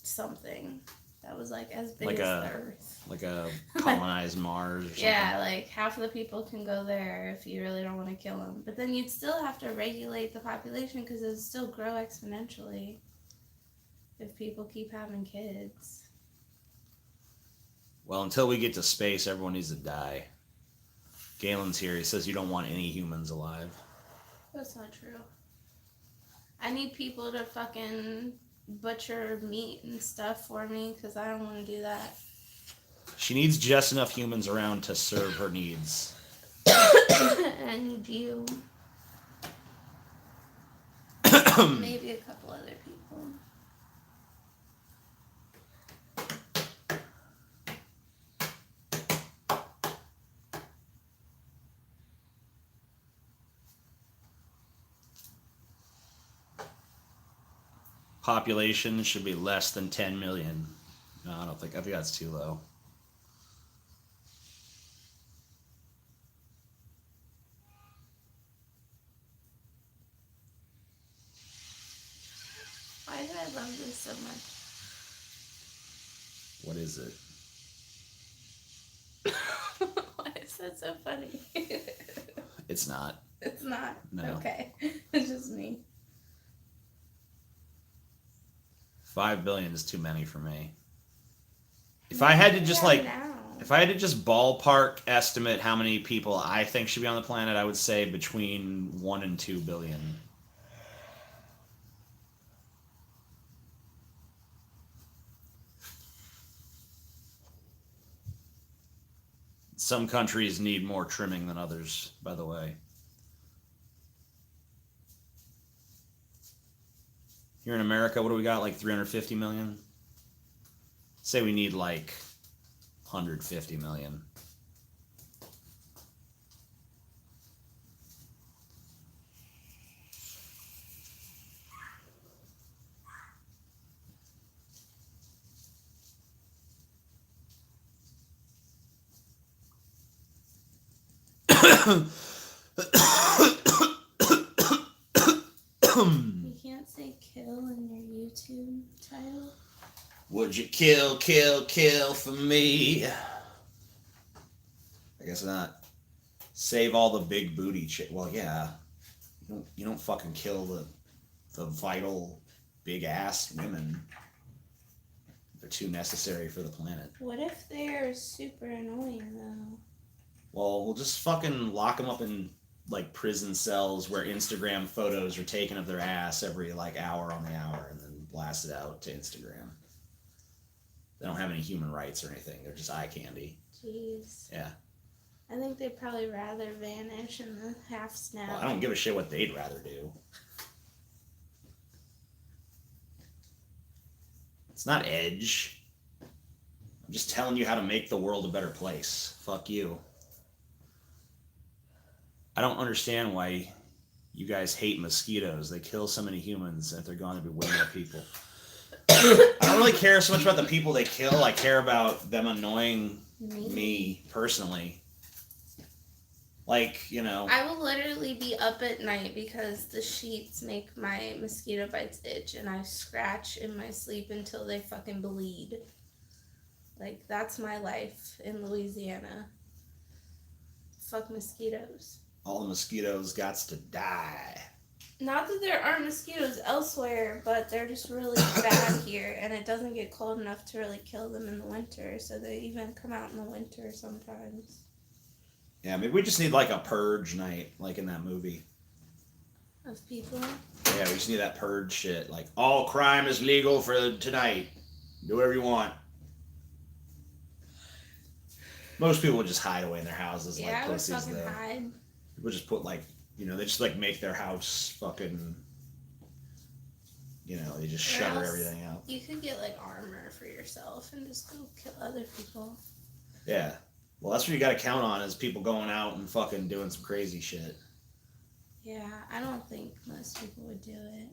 something that was like as big as the Earth. Like a colonized Mars or something. Yeah, like half of the people can go there if you really don't want to kill them. But then you'd still have to regulate the population because it would still grow exponentially if people keep having kids. Well, until we get to space, everyone needs to die. Galen's here. He says you don't want any humans alive. That's not true. I need people to fucking butcher meat and stuff for me because I don't want to do that. She needs just enough humans around to serve her needs. I need you. Maybe a couple other people. Population should be less than 10 million. No, I think that's too low. Why do I love this so much? What is it? Why is that so funny? It's not. It's not? No. Okay. It's just me. 5 billion is too many for me. If I had to just ballpark estimate how many people I think should be on the planet, I would say between 1 and 2 billion. Some countries need more trimming than others, by the way. Here in America, what do we got? Like 350 million? Say we need like 150 million. You can't say kill in your YouTube title. Would you kill for me? I guess not. Save all the big booty Well, yeah. You don't fucking kill the vital big ass women. They're too necessary for the planet. What if they're super annoying though? Well, we'll just fucking lock them up in like prison cells where Instagram photos are taken of their ass every like hour on the hour and then blast it out to Instagram. They don't have any human rights or anything. They're just eye candy. Jeez. Yeah. I think they'd probably rather vanish in the half snap. Well, I don't give a shit what they'd rather do. It's not edge. I'm just telling you how to make the world a better place. Fuck you. I don't understand why you guys hate mosquitoes. They kill so many humans, and if they're gone, there'd be way more people. I don't really care so much about the people they kill. I care about them annoying me personally. Like, you know. I will literally be up at night because the sheets make my mosquito bites itch, and I scratch in my sleep until they fucking bleed. Like, that's my life in Louisiana. Fuck mosquitoes. All the mosquitoes gots to die. Not that there aren't mosquitoes elsewhere, but they're just really bad here, and it doesn't get cold enough to really kill them in the winter, so they even come out in the winter sometimes. Yeah, maybe we just need like a purge night, like in that movie. Of people? Yeah, we just need that purge shit. Like, all crime is legal for tonight. Do whatever you want. Most people would just hide away in their houses like pussies, I would fucking though. hide. People just put like, you know, they just like make their house fucking, you know, they just shutter everything out. You could get like armor for yourself and just go kill other people. Yeah. Well, that's what you got to count on is people going out and fucking doing some crazy shit. Yeah, I don't think most people would do it.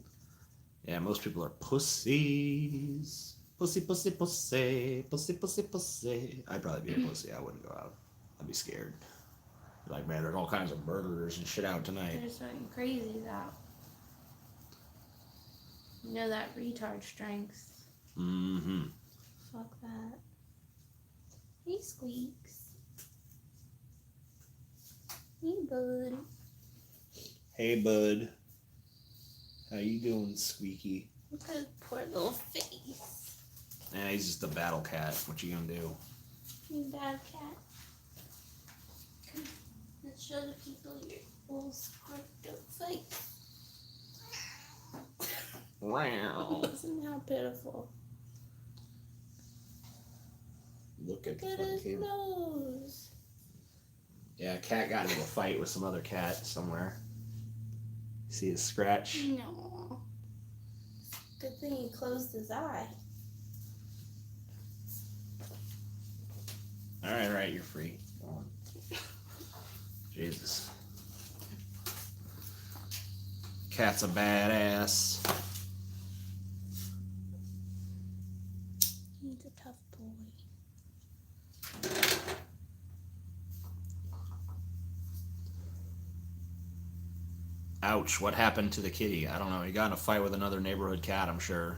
Yeah, most people are pussies. Pussy, pussy, pussy. Pussy, pussy, pussy. I'd probably be a pussy. I wouldn't go out. I'd be scared. Like, man, there's all kinds of burglars and shit out tonight. There's something crazy out. You know that retard strength. Mm-hmm. Fuck that. Hey, Squeaks. Hey, bud. Hey, bud. How you doing, Squeaky? Look at his poor little face. Yeah, he's just a battle cat. What you gonna do? You bad cat. Come, let's show the people your little sparked up face. Wow. Listen how pitiful. Look at his nose. Yeah, a cat got into a fight with some other cat somewhere. See his scratch? No. Good thing he closed his eye. Alright, you're free. Go on. Jesus. Cat's a badass. He's a tough boy. Ouch, what happened to the kitty? I don't know. He got in a fight with another neighborhood cat, I'm sure.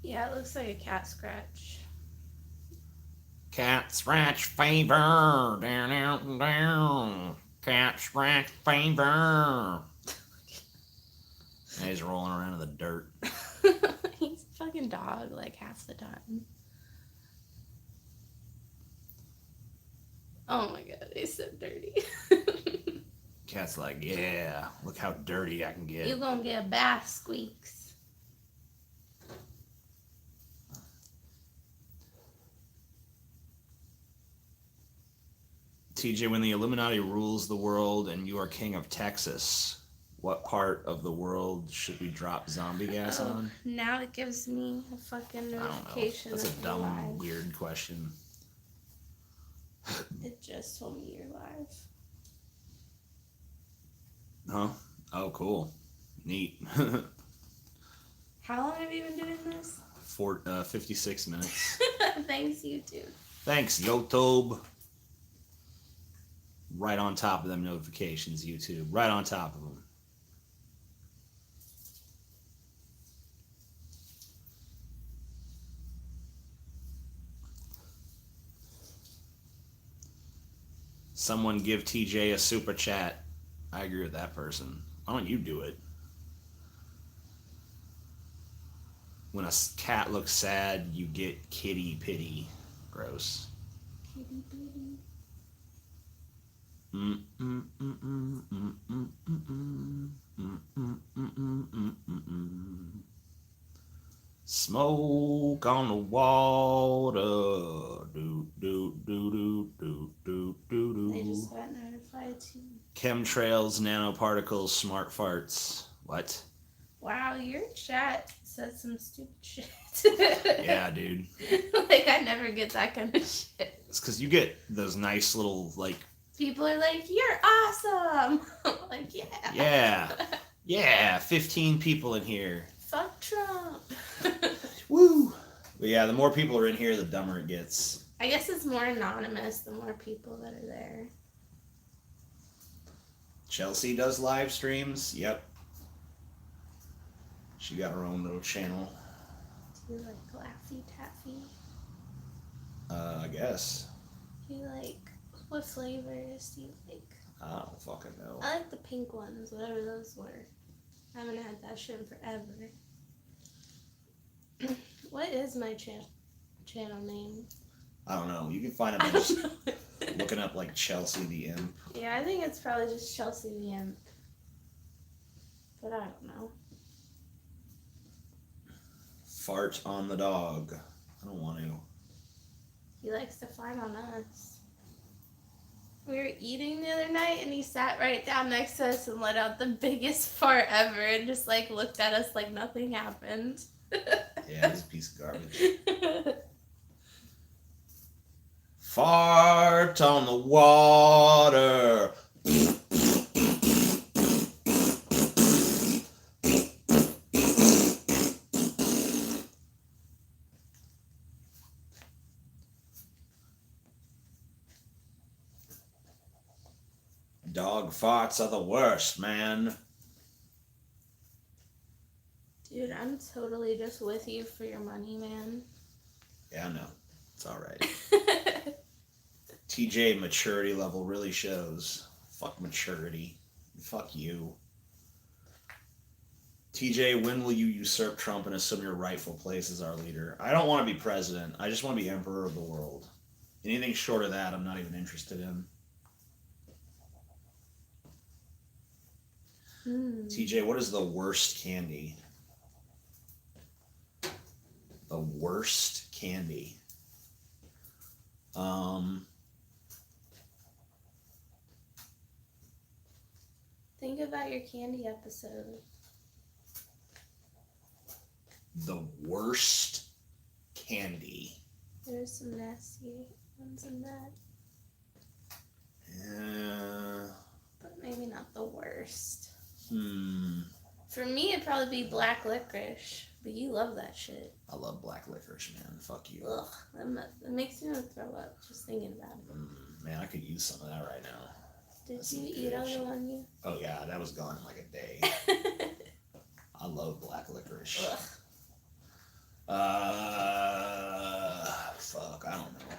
Yeah, it looks like a cat scratch. Cat scratch fever. Down, down, down. Cat scratch fever. And he's rolling around in the dirt. He's a fucking dog like half the time. Oh my god, he's so dirty. Cat's like, yeah, look how dirty I can get. You gonna get a bath, Squeaks. TJ, when the Illuminati rules the world and you are king of Texas, what part of the world should we drop zombie gas on? Now it gives me a fucking notification. That's a that you're dumb, live. weird question. It just told me you're live. Huh? Oh, cool. Neat. How long have you been doing this? 56 minutes. Thanks, YouTube. Thanks, YouTube. Right on top of them notifications, YouTube. Right on top of them. Someone give TJ a super chat. I agree with that person. Why don't you do it? When a cat looks sad, you get kitty pity. Gross. Kitty bitty. Smoke on the water. Do do do do do do do They do. just got notified too. Chemtrails, nanoparticles, smart farts. What? Wow, your chat said some stupid shit. Yeah, dude. Like, I never get that kind of shit. It's because you get those nice little, like... People are like, you're awesome! I'm like, yeah. Yeah. Yeah, 15 people in here. Fuck Trump. Woo! But yeah, the more people are in here, the dumber it gets. I guess it's more anonymous the more people that are there. Chelsea does live streams. Yep. She got her own little channel. Do you like Laffy Taffy? I guess. Do you like, what flavors do you like? I don't fucking know. I like the pink ones, whatever those were. I haven't had that shit in forever. What is my channel name? I don't know. You can find it by just looking up like Chelsea the Imp. Yeah, I think it's probably just Chelsea the Imp. But I don't know. Fart on the dog. I don't want to. He likes to fart on us. We were eating the other night and he sat right down next to us and let out the biggest fart ever and just like looked at us like nothing happened. Yeah, he's a piece of garbage. Fart on the water. Dog farts are the worst, man. Dude, I'm totally just with you for your money, man. Yeah, I know. It's alright. TJ maturity level really shows. Fuck maturity. Fuck you. TJ, when will you usurp Trump and assume your rightful place as our leader? I don't want to be president. I just want to be emperor of the world. Anything short of that, I'm not even interested in. TJ, what is the worst candy? The worst candy. Think about your candy episode. The worst candy. There's some nasty ones in that. Yeah. But maybe not the worst. For me, it'd probably be black licorice. But you love that shit. I love black licorice, man. Fuck you. Ugh, that makes me want to throw up just thinking about it. Man, I could use some of that right now. Did That's you some eat good all shit. the one you? Oh yeah, that was gone in like a day. I love black licorice. Fuck, I don't know.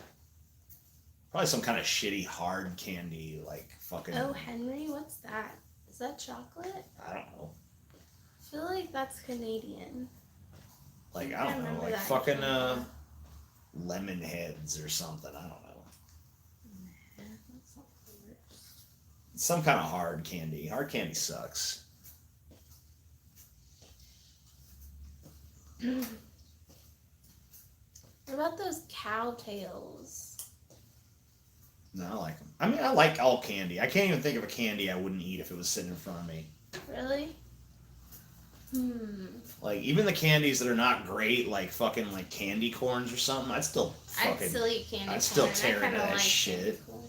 Probably some kind of shitty hard candy, like fucking. Oh, Henry, what's that? Is that chocolate? I don't know. I feel like that's Canadian. Like I don't know, remember like that fucking candy. lemon heads or something. I don't know. Nah, that's not the worst. Some kind of hard candy. Hard candy sucks. What about those cow tails? No, I like them. I mean, I like all candy. I can't even think of a candy I wouldn't eat if it was sitting in front of me. Really? Like, even the candies that are not great, like fucking like candy corns or something, I'd still I'd fucking... still eat candy corn. I'd still I tear into kinda that like shit. candy corn.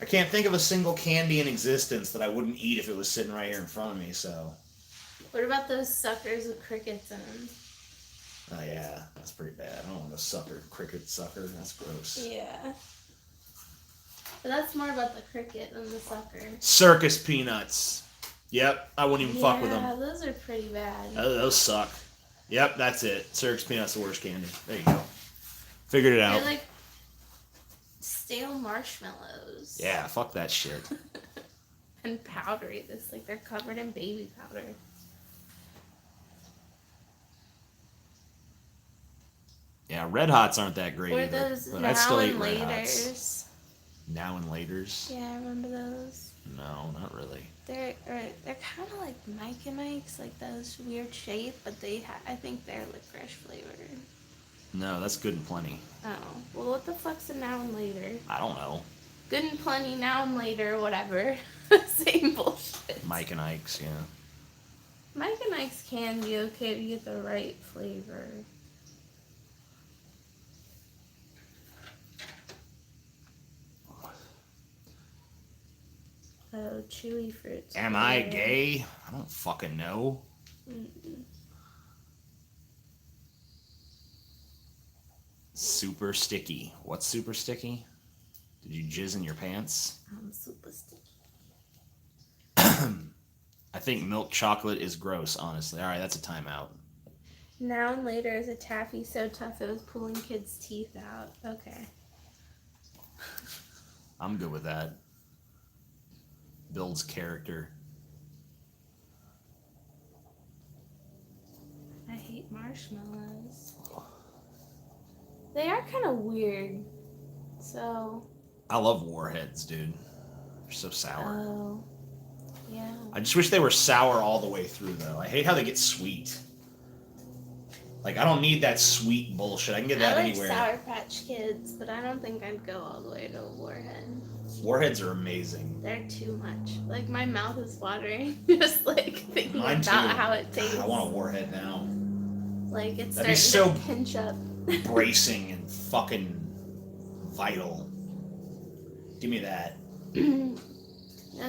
I can't think of a single candy in existence that I wouldn't eat if it was sitting right here in front of me, so... What about those suckers with crickets in them? Oh yeah, that's pretty bad. I don't want a sucker, cricket sucker. That's gross. Yeah. But that's more about the cricket than the sucker. Circus peanuts. Yep, I wouldn't even fuck with them. Yeah, those are pretty bad. Those suck. Yep, that's it. Circus peanuts the worst candy. There you go. Figured it out. They're like stale marshmallows. Yeah, fuck that shit. And powdery. They're covered in baby powder. Yeah, Red Hots aren't that great Or either. those But now I'd still eat and Red Hots. laters. Now and laters? Yeah, I remember those. No, not really. They're kind of like Mike and Ike's, like those weird shape, but I think they're licorice flavored. No, that's Good and Plenty. Oh, well, what the fuck's a now and later? I don't know. Good and Plenty, now and later, whatever. Same bullshit. Mike and Ike's, yeah. Mike and Ike's can be okay if you get the right flavor. Oh, chewy fruits. Am I gay? I don't fucking know. Mm-mm. Super sticky. What's super sticky? Did you jizz in your pants? I'm super sticky. I think milk chocolate is gross, honestly. Alright, that's a timeout. Now and later is a taffy so tough it was pulling kids' teeth out. Okay. I'm good with that. Builds character. I hate marshmallows. They are kind of weird. So. I love warheads, dude. They're so sour. Oh. Yeah. I just wish they were sour all the way through, though. I hate how they get sweet. Like, I don't need that sweet bullshit. I can get that anywhere. I like Sour Patch Kids, but I don't think I'd go all the way to a Warhead. Warheads are amazing. They're too much. Like, my mouth is watering just, like, thinking about how it tastes. God, I want a Warhead now. Like, it's That'd starting be to pinch up. Bracing and fucking vital. Give me that. No,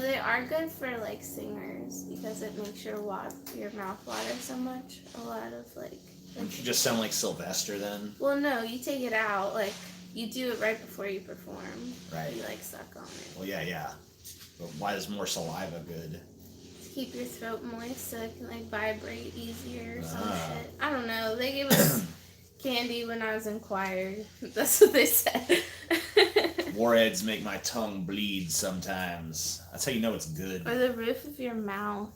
they are good for, like, singers because it makes your mouth water so much. A lot of, like... Don't you just sound like Sylvester then? Well, no, you take it out. Like, you do it right before you perform. Right. You, like, suck on it. Well, yeah. But why is more saliva good? To keep your throat moist so it can, like, vibrate easier or some shit. I don't know. They gave us candy when I was in choir. That's what they said. Warheads make my tongue bleed sometimes. That's how you know it's good. Or the roof of your mouth.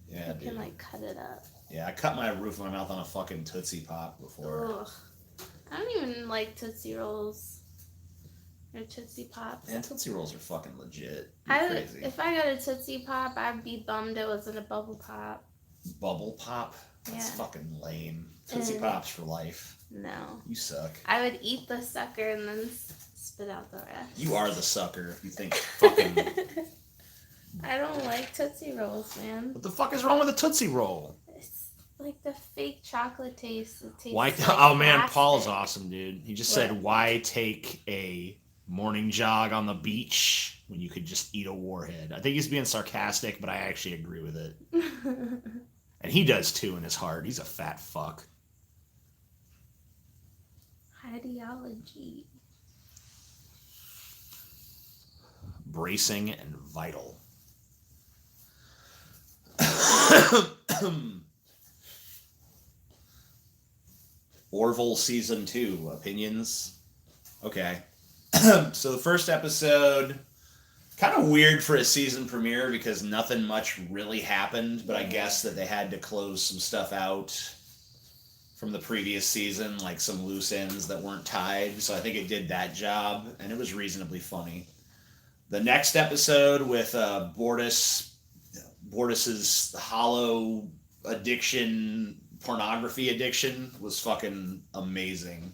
Yeah, You can, like, cut it up. Yeah, I cut my roof of my mouth on a fucking Tootsie Pop before. Ugh. I don't even like Tootsie Rolls. Or Tootsie Pops. Man, Tootsie Rolls are fucking legit. Crazy. If I got a Tootsie Pop, I'd be bummed it wasn't a Bubble Pop. Bubble Pop? That's fucking lame. Tootsie Pops for life. No. You suck. I would eat the sucker and then spit out the rest. You are the sucker if you think fucking... I don't like Tootsie Rolls, man. What the fuck is wrong with a Tootsie Roll? It's like the fake chocolate taste. It tastes Why? like Oh man, plastic. Paul's awesome, dude. He just said, "Why take a morning jog on the beach when you could just eat a Warhead?" I think he's being sarcastic, but I actually agree with it. And he does too in his heart. He's a fat fuck. Ideology. Bracing and vital. Orville Season 2. Opinions? Okay. So the first episode, kind of weird for a season premiere because nothing much really happened, but I guess that they had to close some stuff out from the previous season, like some loose ends that weren't tied, so I think it did that job, and it was reasonably funny. The next episode with Bortus's hollow addiction, pornography addiction, was fucking amazing.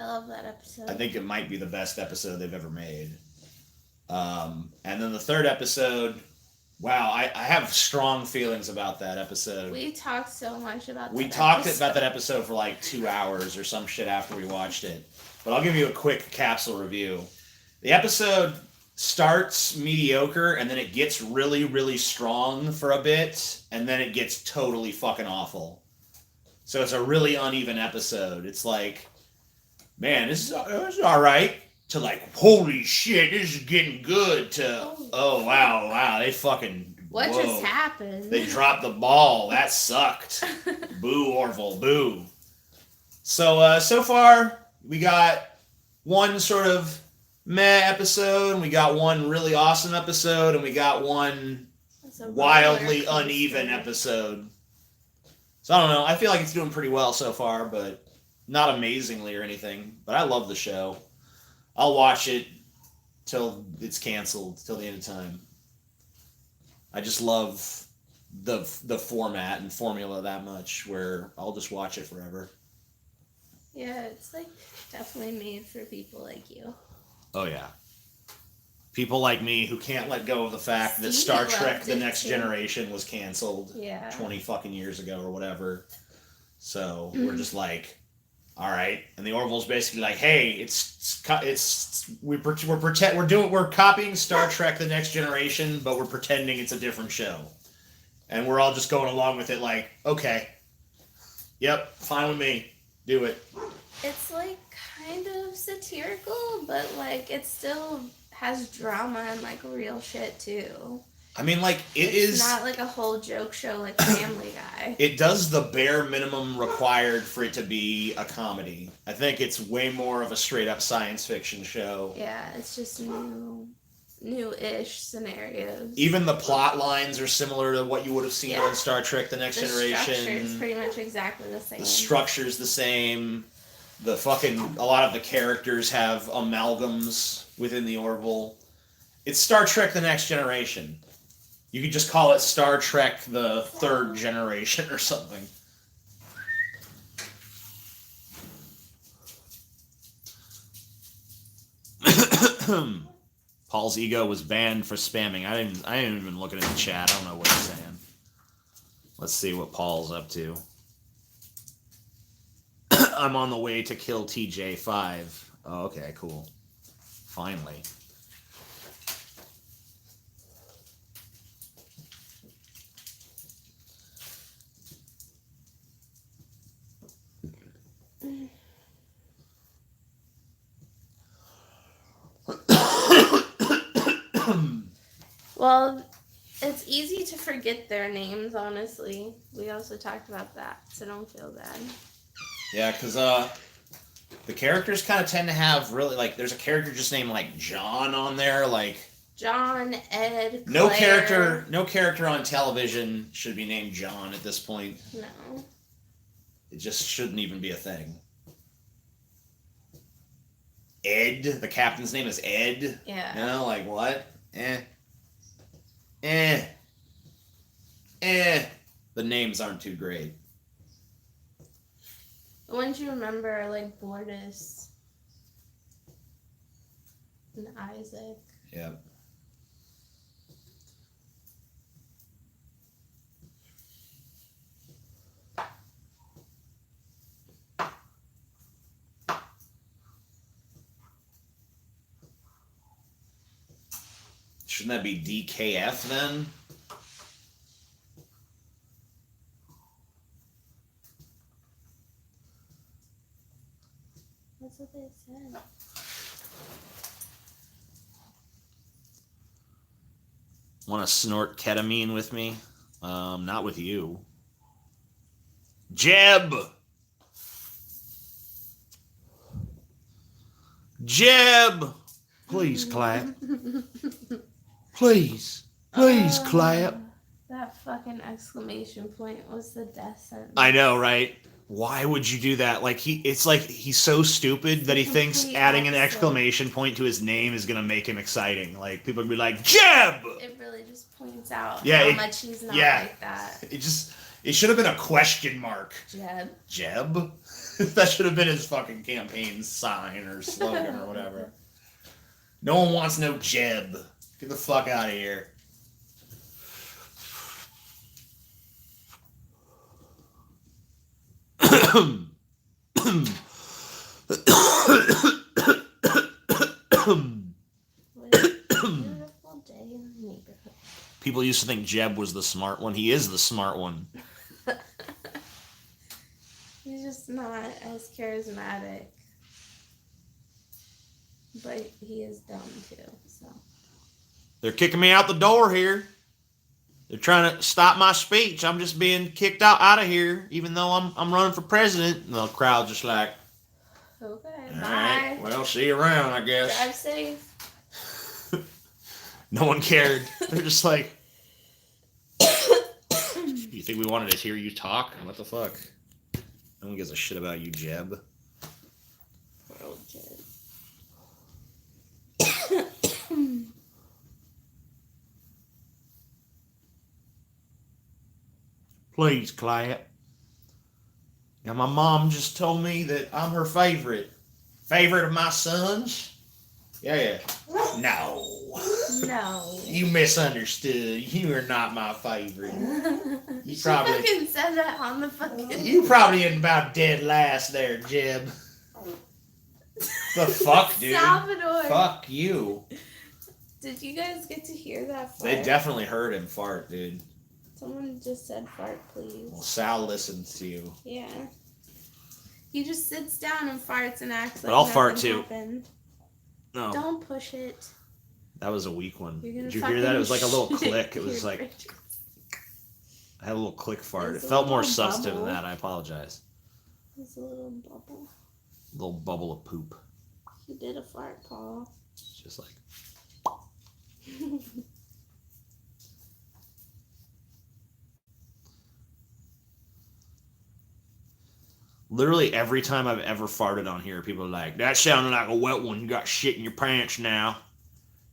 I love that episode. I think it might be the best episode they've ever made. And then the third episode, wow, I have strong feelings about that episode. We talked so much about that We talked about that episode for like 2 hours or some shit after we watched it. But I'll give you a quick capsule review. The episode starts mediocre, and then it gets really, really strong for a bit, and then it gets totally fucking awful. So it's a really uneven episode. It's like, man, this is all right, to like, holy shit, this is getting good, to, oh, wow, they fucking, What just happened? They dropped the ball. That sucked. Boo, Orville, boo. So far, we got one sort of meh episode, and we got one really awesome episode, and we got one It's a wildly roller uneven coaster. episode. So I don't know. I feel like it's doing pretty well so far, but not amazingly or anything. But I love the show. I'll watch it till it's canceled, till the end of time. I just love the format and formula that much, where I'll just watch it forever. Yeah, it's like definitely made for people like you. Oh yeah. People like me who can't let go of the fact that Star Trek The Next Generation was canceled 20 fucking years ago or whatever. So we're just like, all right. And the Orville's basically like, hey, we're copying Star Trek The Next Generation, but we're pretending it's a different show. And we're all just going along with it like, okay. Yep, fine with me. Do it. It's like kind of satirical, but like it still has drama and like real shit too. I mean, like, It's not like a whole joke show like Family Guy. It does the bare minimum required for it to be a comedy. I think it's way more of a straight up science fiction show. Yeah, it's just new-ish scenarios. Even the plot lines are similar to what you would have seen on Star Trek The Next Generation. The structure is pretty much exactly the same. The structure's the same. A lot of the characters have amalgams within the Orville. It's Star Trek The Next Generation. You could just call it Star Trek The Third Generation or something. Paul's ego was banned for spamming. I didn't even look at the chat. I don't know what he's saying. Let's see what Paul's up to. I'm on the way to kill TJ5. Oh, okay, cool. Finally. Well, it's easy to forget their names, honestly. We also talked about that, so don't feel bad. Yeah, because the characters kind of tend to have really, like, there's a character just named, like, John on there, like... John, Ed, Claire. No character on television should be named John at this point. No. It just shouldn't even be a thing. Ed, the captain's name is Ed. Yeah. You know, like, what? The names aren't too great. Wouldn't you remember, like, Bortus and Isaac? Yeah. Shouldn't that be DKF then? That's what they said. Want to snort ketamine with me? Not with you. Jeb! Jeb! Please clap. Please clap. That fucking exclamation point was the death sentence. I know, right? Why would you do that? Like, it's like he's so stupid that he thinks adding an exclamation point to his name is gonna make him exciting. Like, people would be like, Jeb! It really just points out how much he's not like that. It should have been a question mark. Jeb? Jeb? That should have been his fucking campaign sign or slogan or whatever. No one wants no Jeb. Get the fuck out of here. Beautiful day in the neighborhood. People used to think Jeb was the smart one. He is the smart one. He's just not as charismatic. But he is dumb too, so. They're kicking me out the door here. They're trying to stop my speech. I'm just being kicked out of here, even though I'm running for president. And the crowd just like, Okay, All bye. right. Well, see you around, I guess. Drive safe. No one cared. They're just like, you think we wanted to hear you talk? What the fuck? No one gives a shit about you, Jeb. Poor old Jeb. Please, clap. Now, my mom just told me that I'm her favorite. Favorite of my sons? Yeah. No. No. You misunderstood. You are not my favorite. You probably- fucking said that on the fucking... You probably ain't about dead last there, Jeb. The fuck, dude? Salvador. Fuck you. Did you guys get to hear that fart? They definitely heard him fart, dude. Someone just said fart, please. Well, Sal listens to you. Yeah. He just sits down and farts and acts like But I'll nothing fart too. happened. No. Don't push it. That was a weak one. You're gonna Did you hear that? It was like a little fucking click. It shit was your like, britches. I had a little click fart. It's It a felt more little substantive than bubble. that. I apologize. There's a little bubble. Little bubble of poop. You did a fart, Paul. It's just like, literally every time I've ever farted on here, people are like, that sounded like a wet one. You got shit in your pants now.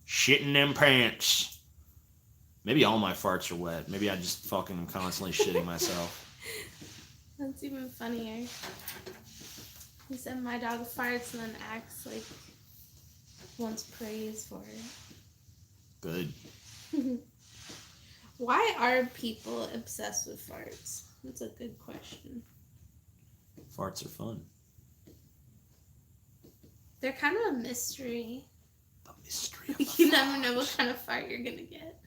Shit in them pants. Maybe all my farts are wet. Maybe I just fucking am constantly shitting myself. That's even funnier. He said my dog farts and then acts like wants praise for Good. it. Why are people obsessed with farts? That's a good question. Farts are fun. They're kind of a mystery. The mystery of the You never know fart. what kind of fart you're gonna get.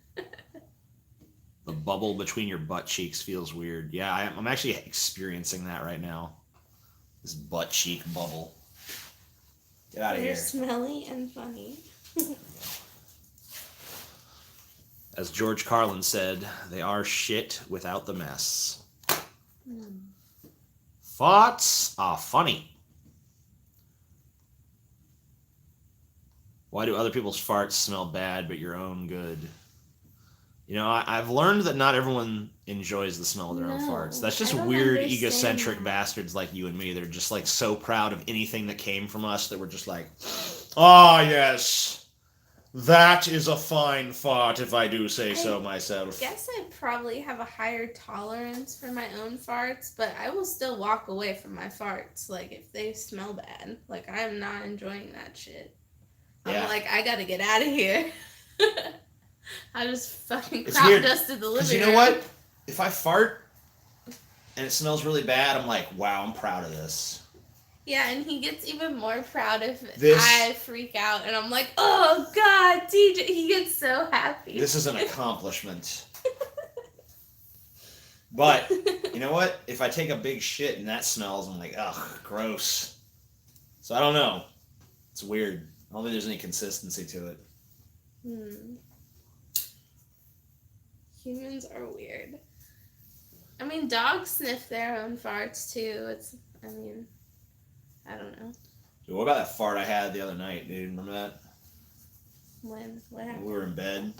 The bubble between your butt cheeks feels weird. Yeah, I'm actually experiencing that right now. This butt cheek bubble. Get out of They're here. smelly and funny. As George Carlin said, they are shit without the mess. Farts are funny. Why do other people's farts smell bad but your own good? You know, I've learned that not everyone enjoys the smell of their own No, farts. That's just I don't weird, understand egocentric that. bastards like you and me. They're just like so proud of anything that came from us that we're just like, ah, yes, that is a fine fart if I do say so myself. I guess I probably have a higher tolerance for my own farts, but I will still walk away from my farts, like, if they smell bad. Like, I'm not enjoying that shit. Yeah. I'm like, I gotta get out of here. I just fucking It's crop weird, dusted the living Because room. you know what? If I fart and it smells really bad, I'm like, wow, I'm proud of this. Yeah, and he gets even more proud if This- I freak out, and I'm like, oh, God, DJ. He gets so happy. This is an accomplishment. But, you know what? If I take a big shit and that smells, I'm like, ugh, gross. So I don't know. It's weird. I don't think there's any consistency to it. Humans are weird. I mean, dogs sniff their own farts, too. I don't know. Dude, what about that fart I had the other night, dude? Remember that? When? What We happened? were in bed.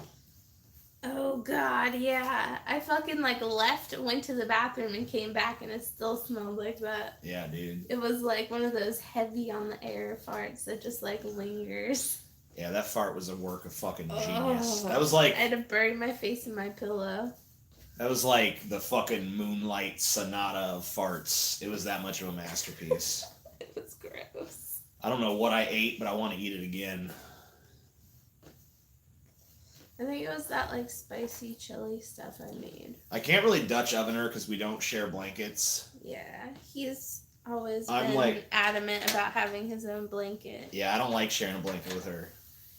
Oh, God, yeah. I fucking, left, went to the bathroom, and came back, and it still smelled like that. Yeah, dude. It was, one of those heavy on the air farts that just, lingers. Yeah, that fart was a work of fucking genius. Oh, That was like I had to bury my face in my pillow. That was like the fucking Moonlight Sonata of farts. It was that much of a masterpiece. It was gross. I don't know what I ate, but I want to eat it again. I think it was that, spicy chili stuff I made. I can't really Dutch oven her because we don't share blankets. Yeah, he's always I'm been adamant about having his own blanket. Yeah, I don't like sharing a blanket with her.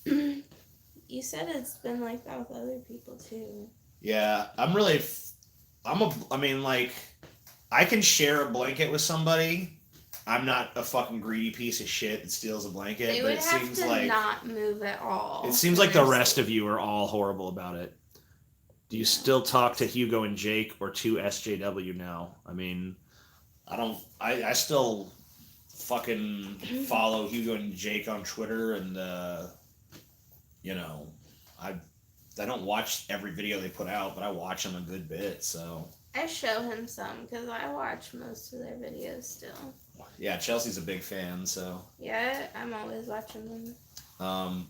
You said it's been like that with other people, too. Yeah, I can share a blanket with somebody. I'm not a fucking greedy piece of shit that steals a blanket, They but would it have seems to like not move at all. it seems like the rest of you are all horrible about it. Do you still talk to Hugo and Jake or to SJW now? I mean, I still fucking follow Hugo and Jake on Twitter, and you know, I don't watch every video they put out, but I watch them a good bit. So I show him some because I watch most of their videos still. yeah, Chelsea's a big fan, so yeah, I'm always watching them.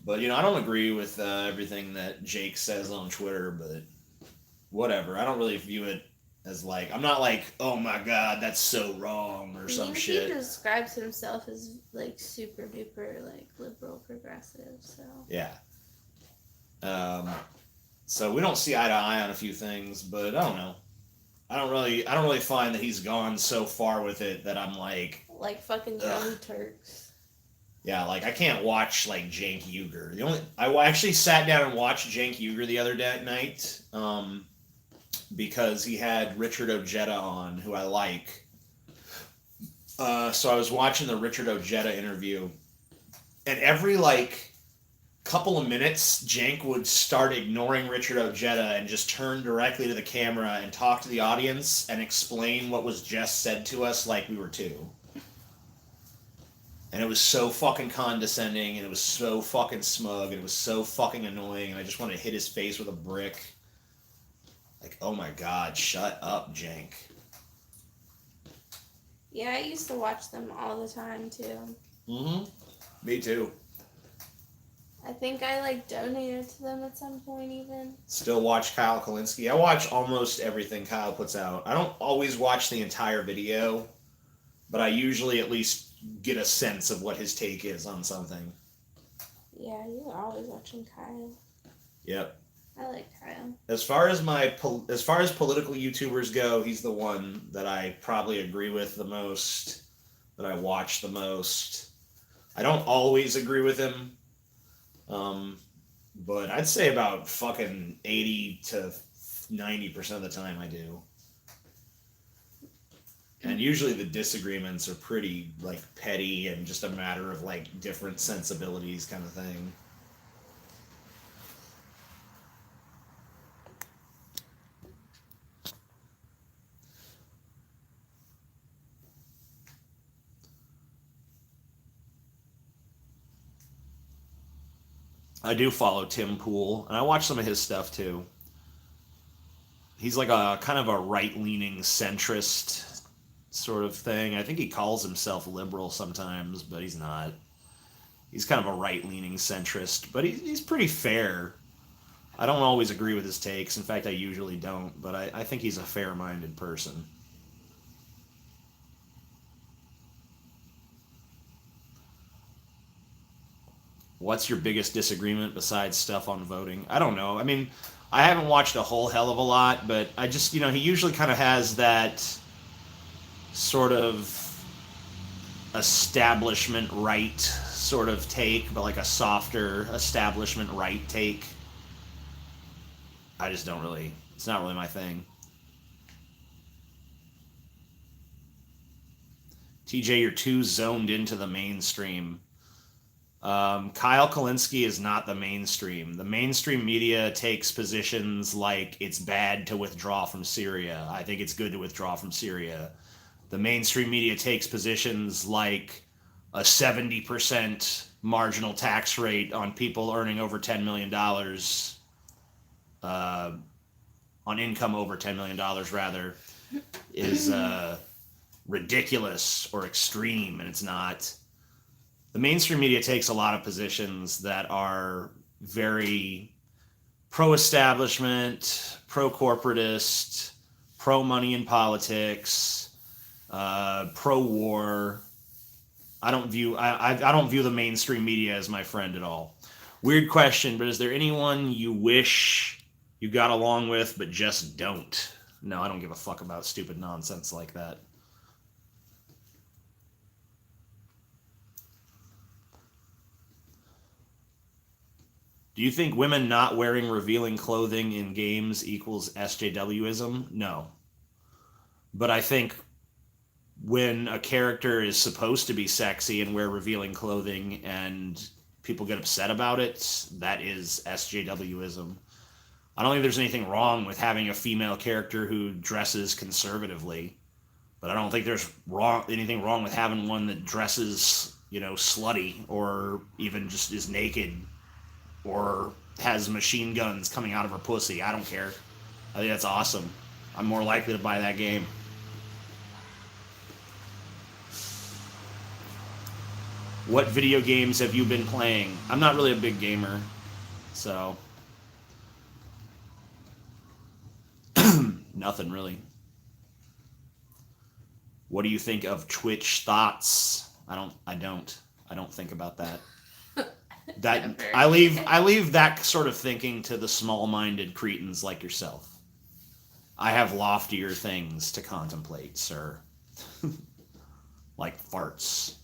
But you know, I don't agree with everything that Jake says on Twitter, but whatever. I don't really view it as like, I'm not like, oh my god, that's so wrong or some shit. He describes himself as like super duper like liberal progressive, so yeah. So we don't see eye to eye on a few things, but I don't know. I don't really find that he's gone so far with it that I'm like fucking young Turks. Yeah, like I can't watch like Cenk Uygur. I actually sat down and watched Cenk Uygur the other night, because he had Richard Ojeda on, who I like. So I was watching the Richard Ojeda interview, and every like couple of minutes, Cenk would start ignoring Richard Ojeda and just turn directly to the camera and talk to the audience and explain what was just said to us like we were two. And it was so fucking condescending, and it was so fucking smug, and it was so fucking annoying, and I just wanted to hit his face with a brick. Like, oh my god, shut up, Cenk. Yeah, I used to watch them all the time, too. Mm-hmm. Me too. I think I, like, donated to them at some point, even. Still watch Kyle Kalinske. I watch almost everything Kyle puts out. I don't always watch the entire video, but I usually at least get a sense of what his take is on something. Yeah, you're always watching Kyle. Yep. I like Kyle. As far as political YouTubers go, he's the one that I probably agree with the most, that I watch the most. I don't always agree with him, but I'd say about fucking 80 to 90% of the time I do. And usually the disagreements are pretty, like, petty and just a matter of, like, different sensibilities kind of thing. I do follow Tim Pool, and I watch some of his stuff, too. He's like a kind of a right-leaning centrist sort of thing. I think he calls himself liberal sometimes, but he's not. He's kind of a right-leaning centrist, but he's pretty fair. I don't always agree with his takes. In fact, I usually don't, but I think he's a fair-minded person. What's your biggest disagreement besides stuff on voting? I don't know. I mean, I haven't watched a whole hell of a lot, but I just, he usually kind of has that sort of establishment right sort of take, but like a softer establishment right take. I just don't really, it's not really my thing. TJ, you're too zoned into the mainstream. Kyle Kalinske is not the mainstream. The mainstream media takes positions like it's bad to withdraw from Syria. I think it's good to withdraw from Syria. The mainstream media takes positions like a 70% marginal tax rate on people earning over $10 million, on income over $10 million, rather, is ridiculous or extreme, and it's not. The mainstream media takes a lot of positions that are very pro-establishment, pro-corporatist, pro-money in politics, pro-war. I don't view the mainstream media as my friend at all. Weird question, but is there anyone you wish you got along with but just don't? No, I don't give a fuck about stupid nonsense like that. Do you think women not wearing revealing clothing in games equals SJWism? No. But I think when a character is supposed to be sexy and wear revealing clothing and people get upset about it, that is SJWism. I don't think there's anything wrong with having a female character who dresses conservatively, But I don't think there's anything wrong with having one that dresses, you know, slutty, or even just is naked, or has machine guns coming out of her pussy. I don't care. I think that's awesome. I'm more likely to buy that game. What video games have you been playing? I'm not really a big gamer, so nothing really. What do you think of Twitch thoughts? I don't think about that. That I leave that sort of thinking to the small-minded cretins like yourself. I have loftier things to contemplate, sir. Like farts.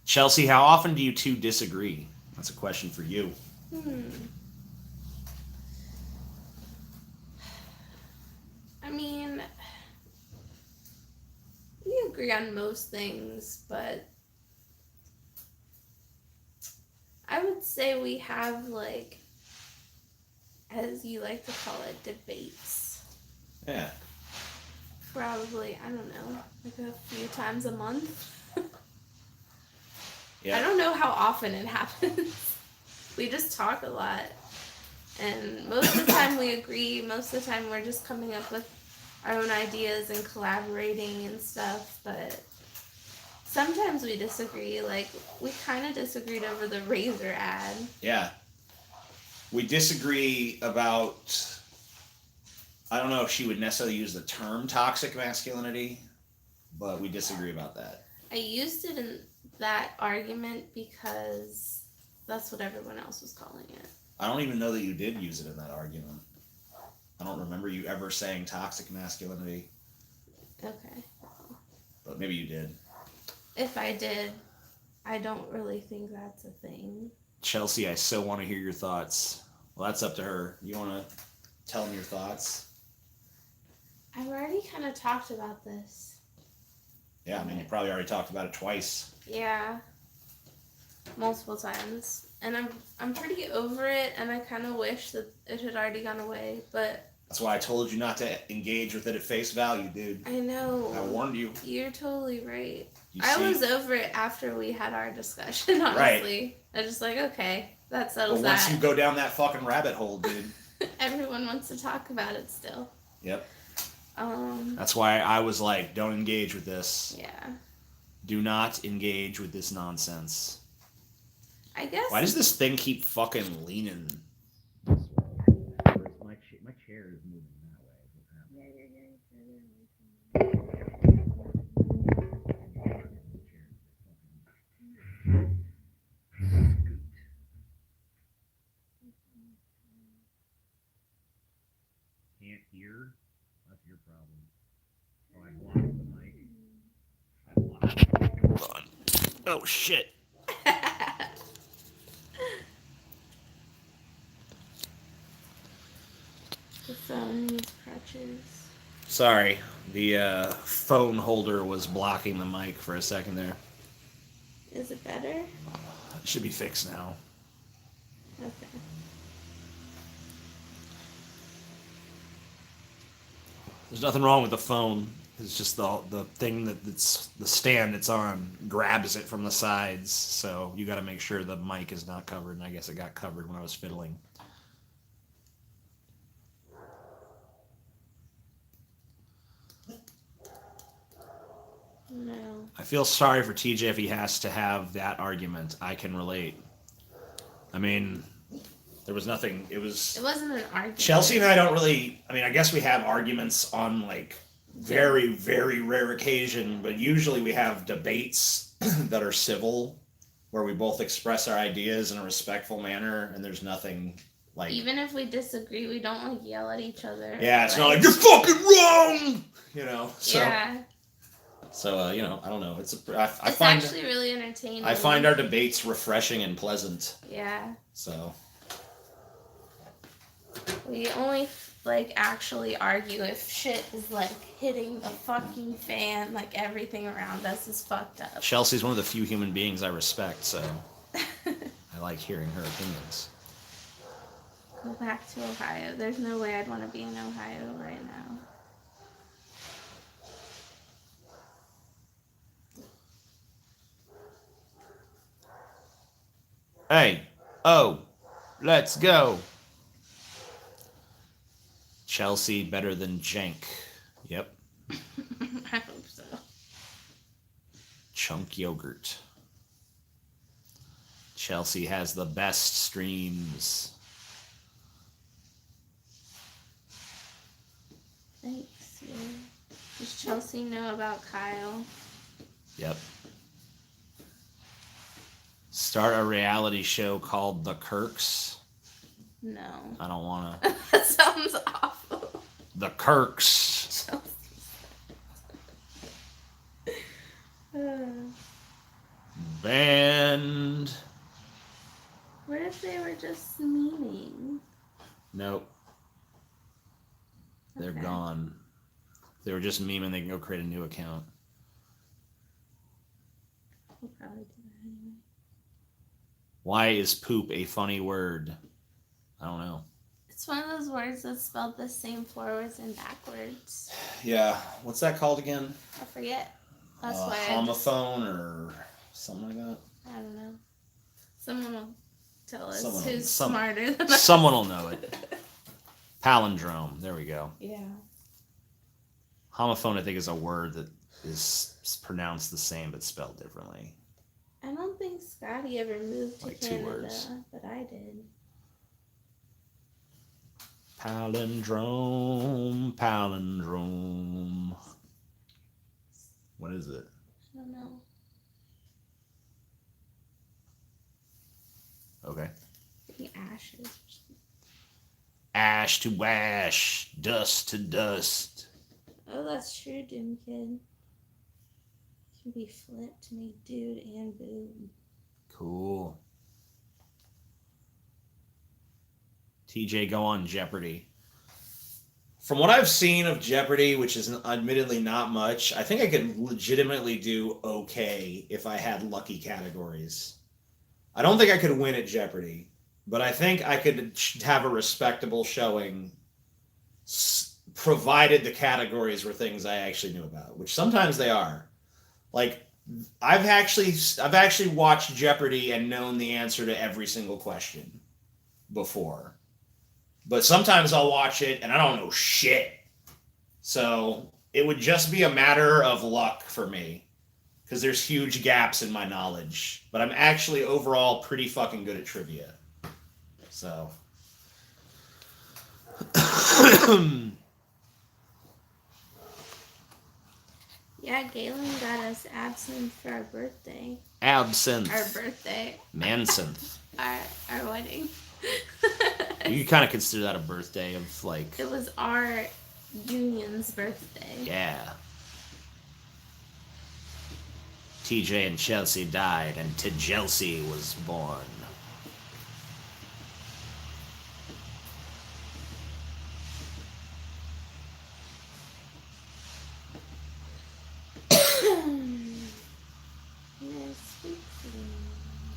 Chelsea, how often do you two disagree? That's a question for you. I mean, we agree on most things, but I would say we have, like, as you like to call it, debates. Yeah. Probably, I don't know, like a few times a month. Yeah. I don't know how often it happens. We just talk a lot. And most of the time we agree. Most of the time we're just coming up with our own ideas and collaborating and stuff. But sometimes we disagree. Like, we kind of disagreed over the razor ad. Yeah. We disagree about... I don't know if she would necessarily use the term toxic masculinity, but we disagree about that. I used it in that argument because that's what everyone else was calling it. I don't even know that you did use it in that argument. I don't remember you ever saying toxic masculinity. Okay. But maybe you did. If I did, I don't really think that's a thing. Chelsea, I so want to hear your thoughts. Well, that's up to her. You want to tell them your thoughts? I've already kind of talked about this. Yeah, I mean, you probably already talked about it twice. Yeah. Multiple times. And I'm pretty over it, and I kind of wish that it had already gone away, but... That's why I told you not to engage with it at face value, dude. I know. I warned you. You're totally right. You I see? was over it after we had our discussion, honestly. Right. I was just like, okay, that settles that. But once you go down that fucking rabbit hole, dude. Everyone wants to talk about it still. Yep. That's why I was like, don't engage with this. Yeah. Do not engage with this nonsense. I guess. Why does this thing keep fucking leaning? My chair is moving that way. Yeah, you're getting further away from me. Can't hear? That's your problem. Oh, I blocked the mic. Hold on. Oh, shit. The phone needs crutches. Sorry, the phone holder was blocking the mic for a second there. Is it better? It should be fixed now. Okay. There's nothing wrong with the phone. It's just the thing that's the stand it's on grabs it from the sides, so you got to make sure the mic is not covered, and I guess it got covered when I was fiddling. No. I feel sorry for TJ if he has to have that argument. I can relate. I mean, there was nothing. It wasn't an argument. Chelsea and I don't really. I mean, I guess we have arguments on like very, very rare occasion, but usually we have debates that are civil, where we both express our ideas in a respectful manner, and there's nothing like. Even if we disagree, we don't like yell at each other. Yeah, it's not like you're fucking wrong. You know. So, yeah. So you know, I don't know. It's actually really entertaining. I find our debates refreshing and pleasant. Yeah. So. We only like actually argue if shit is like hitting the fucking fan, like everything around us is fucked up. Chelsea's one of the few human beings I respect, so I like hearing her opinions. Go back to Ohio. There's no way I'd want to be in Ohio right now. Hey, oh, let's go. Chelsea better than Jenk. Yep. I hope so. Chunk yogurt. Chelsea has the best streams. Thanks, dude. Does Chelsea know about Kyle? Yep. Start a reality show called The Kirks. No. I don't want to. That sounds awful. The Kirks. Banned. What if they were just memeing? Nope. They're Okay. gone. If they were just memeing, they can go create a new account. We'll probably do that anyway. Why is poop a funny word? I don't know. It's one of those words that's spelled the same forwards and backwards. Yeah. What's that called again? I forget. That's why Homophone or something like that? I don't know. Someone will tell us Someone- who's some- smarter than us. Someone will know it. Palindrome. There we go. Yeah. Homophone, I think, is a word that is pronounced the same but spelled differently. I don't think Scotty ever moved to Like 2 Canada, words. but I did. Palindrome, palindrome. What is it? I don't know. Okay. Maybe ashes or something. Ash to ash, dust to dust. Oh, that's true, Doom Kid. Can be flipped to make dude and boob. Cool. TJ, go on Jeopardy. From what I've seen of Jeopardy, which is admittedly not much, I think I could legitimately do okay if I had lucky categories. I don't think I could win at Jeopardy, but I think I could have a respectable showing, provided the categories were things I actually knew about, which sometimes they are. Like, I've actually watched Jeopardy and known the answer to every single question before. But sometimes I'll watch it and I don't know shit. So it would just be a matter of luck for me, because there's huge gaps in my knowledge. But I'm actually overall pretty fucking good at trivia. So. Yeah, Galen got us absinthe for our birthday. Absinthe. Our birthday. Mansynth. Our wedding. You kind of consider that a birthday of, like... It was our union's birthday. Yeah. TJ and Chelsea died, and Chelsea was born.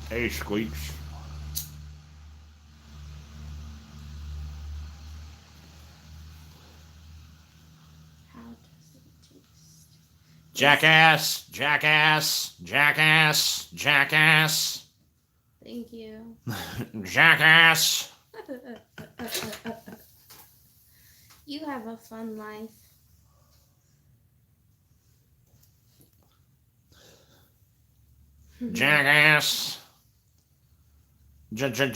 Hey, Squeaks. How does it taste? Jackass, jackass, jackass, jackass, Thank you. jackass. You have a fun life. Jackass. Jackass.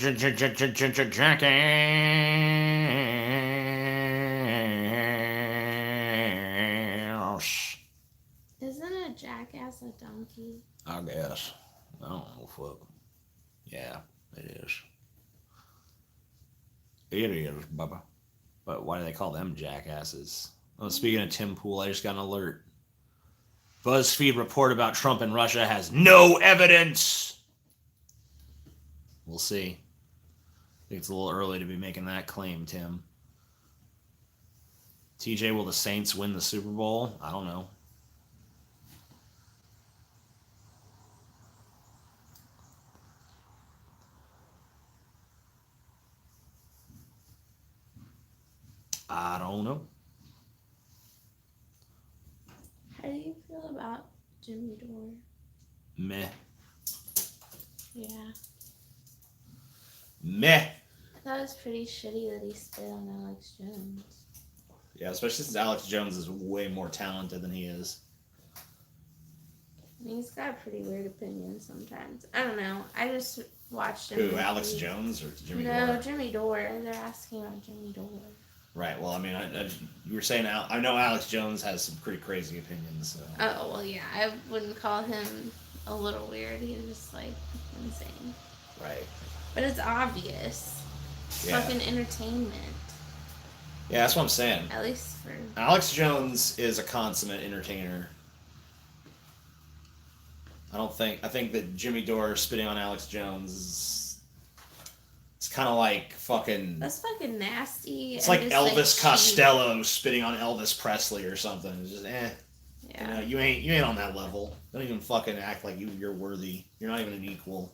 Isn't a jackass a donkey? I guess. I don't know, fuck. Yeah, it is. It is, Bubba. But why do they call them jackasses? Oh, speaking of Tim Pool, I just got an alert. BuzzFeed report about Trump and Russia has no evidence. We'll see. I think it's a little early to be making that claim, Tim. TJ, will the Saints win the Super Bowl? I don't know. I don't know. How do you feel about Jimmy Dore? Meh. Yeah. Meh. I thought it was pretty shitty that he spit on Alex Jones. Yeah, especially since Alex Jones is way more talented than he is. He's got a pretty weird opinion sometimes. I don't know. I just watched him. Who, Alex Jones or Jimmy Dore? No, Jimmy Dore. They're asking about Jimmy Dore. Right. Well, I mean, you were saying I know Alex Jones has some pretty crazy opinions. So. Oh well, yeah. I wouldn't call him a little weird. He's just like insane. Right. But it's obvious. It's fucking entertainment. Yeah, that's what I'm saying. At least for Alex Jones is a consummate entertainer. I think that Jimmy Dore spitting on Alex Jones is, it's kind of like fucking. That's fucking nasty. It's like Elvis Costello spitting on Elvis Presley or something. It's just Yeah. You know, you ain't on that level. Don't even fucking act like you're worthy. You're not even an equal.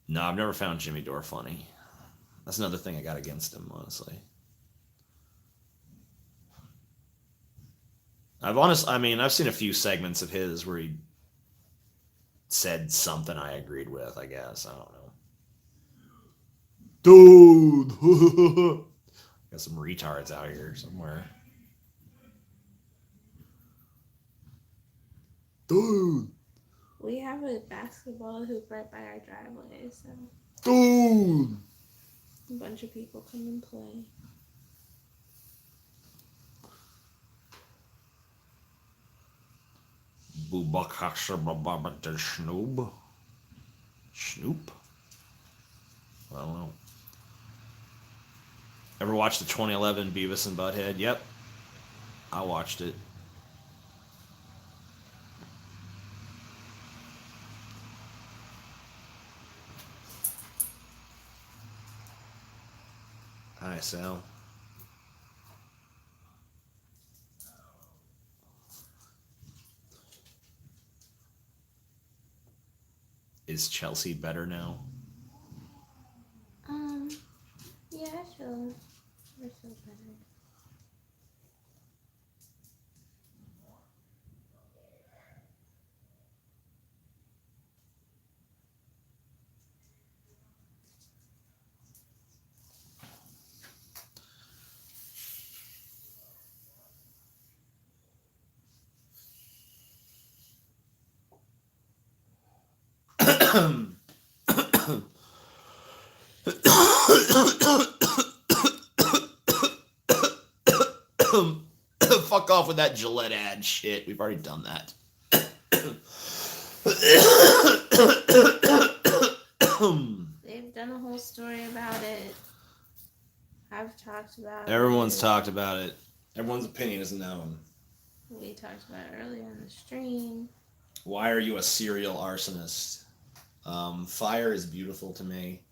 No, I've never found Jimmy Dore funny. That's another thing I got against him, honestly. I've seen a few segments of his where he said something I agreed with, I guess. I don't know. Dude! Got some retards out here somewhere. Dude! We have a basketball hoop right by our driveway, so. Dude! A bunch of people come and play. Snoop? Snoop? I don't know. Ever watched the 2011 Beavis and Butthead? Yep. I watched it. Hi, Sal. Is Chelsea better now? Yeah, I feel better. Fuck off with that Gillette ad shit. We've already done that. They've done a whole story about it. I've talked about it. Everyone's talked about it. Everyone's opinion is known. We talked about it earlier in the stream. Why are you a serial arsonist? Fire is beautiful to me,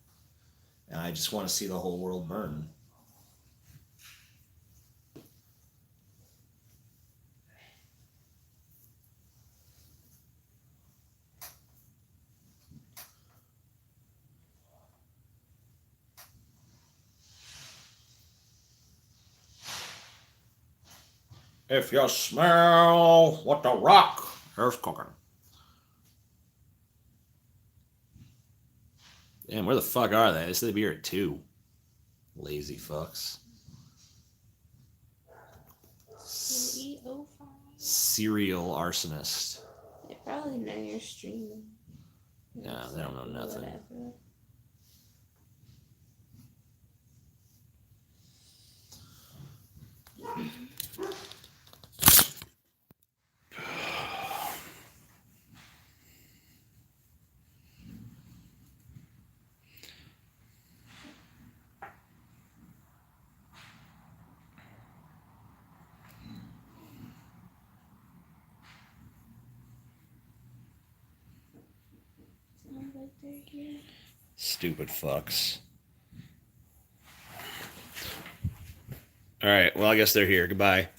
and I just want to see the whole world burn. If you smell what the rock is cooking. Damn, where the fuck are they? They said they'd be here at 2. Lazy fucks. 3:05. Serial arsonist. They probably know you're streaming. Yeah, they don't know nothing. Whatever. that they're here. Stupid fucks. All right. Well, I guess they're here. Goodbye.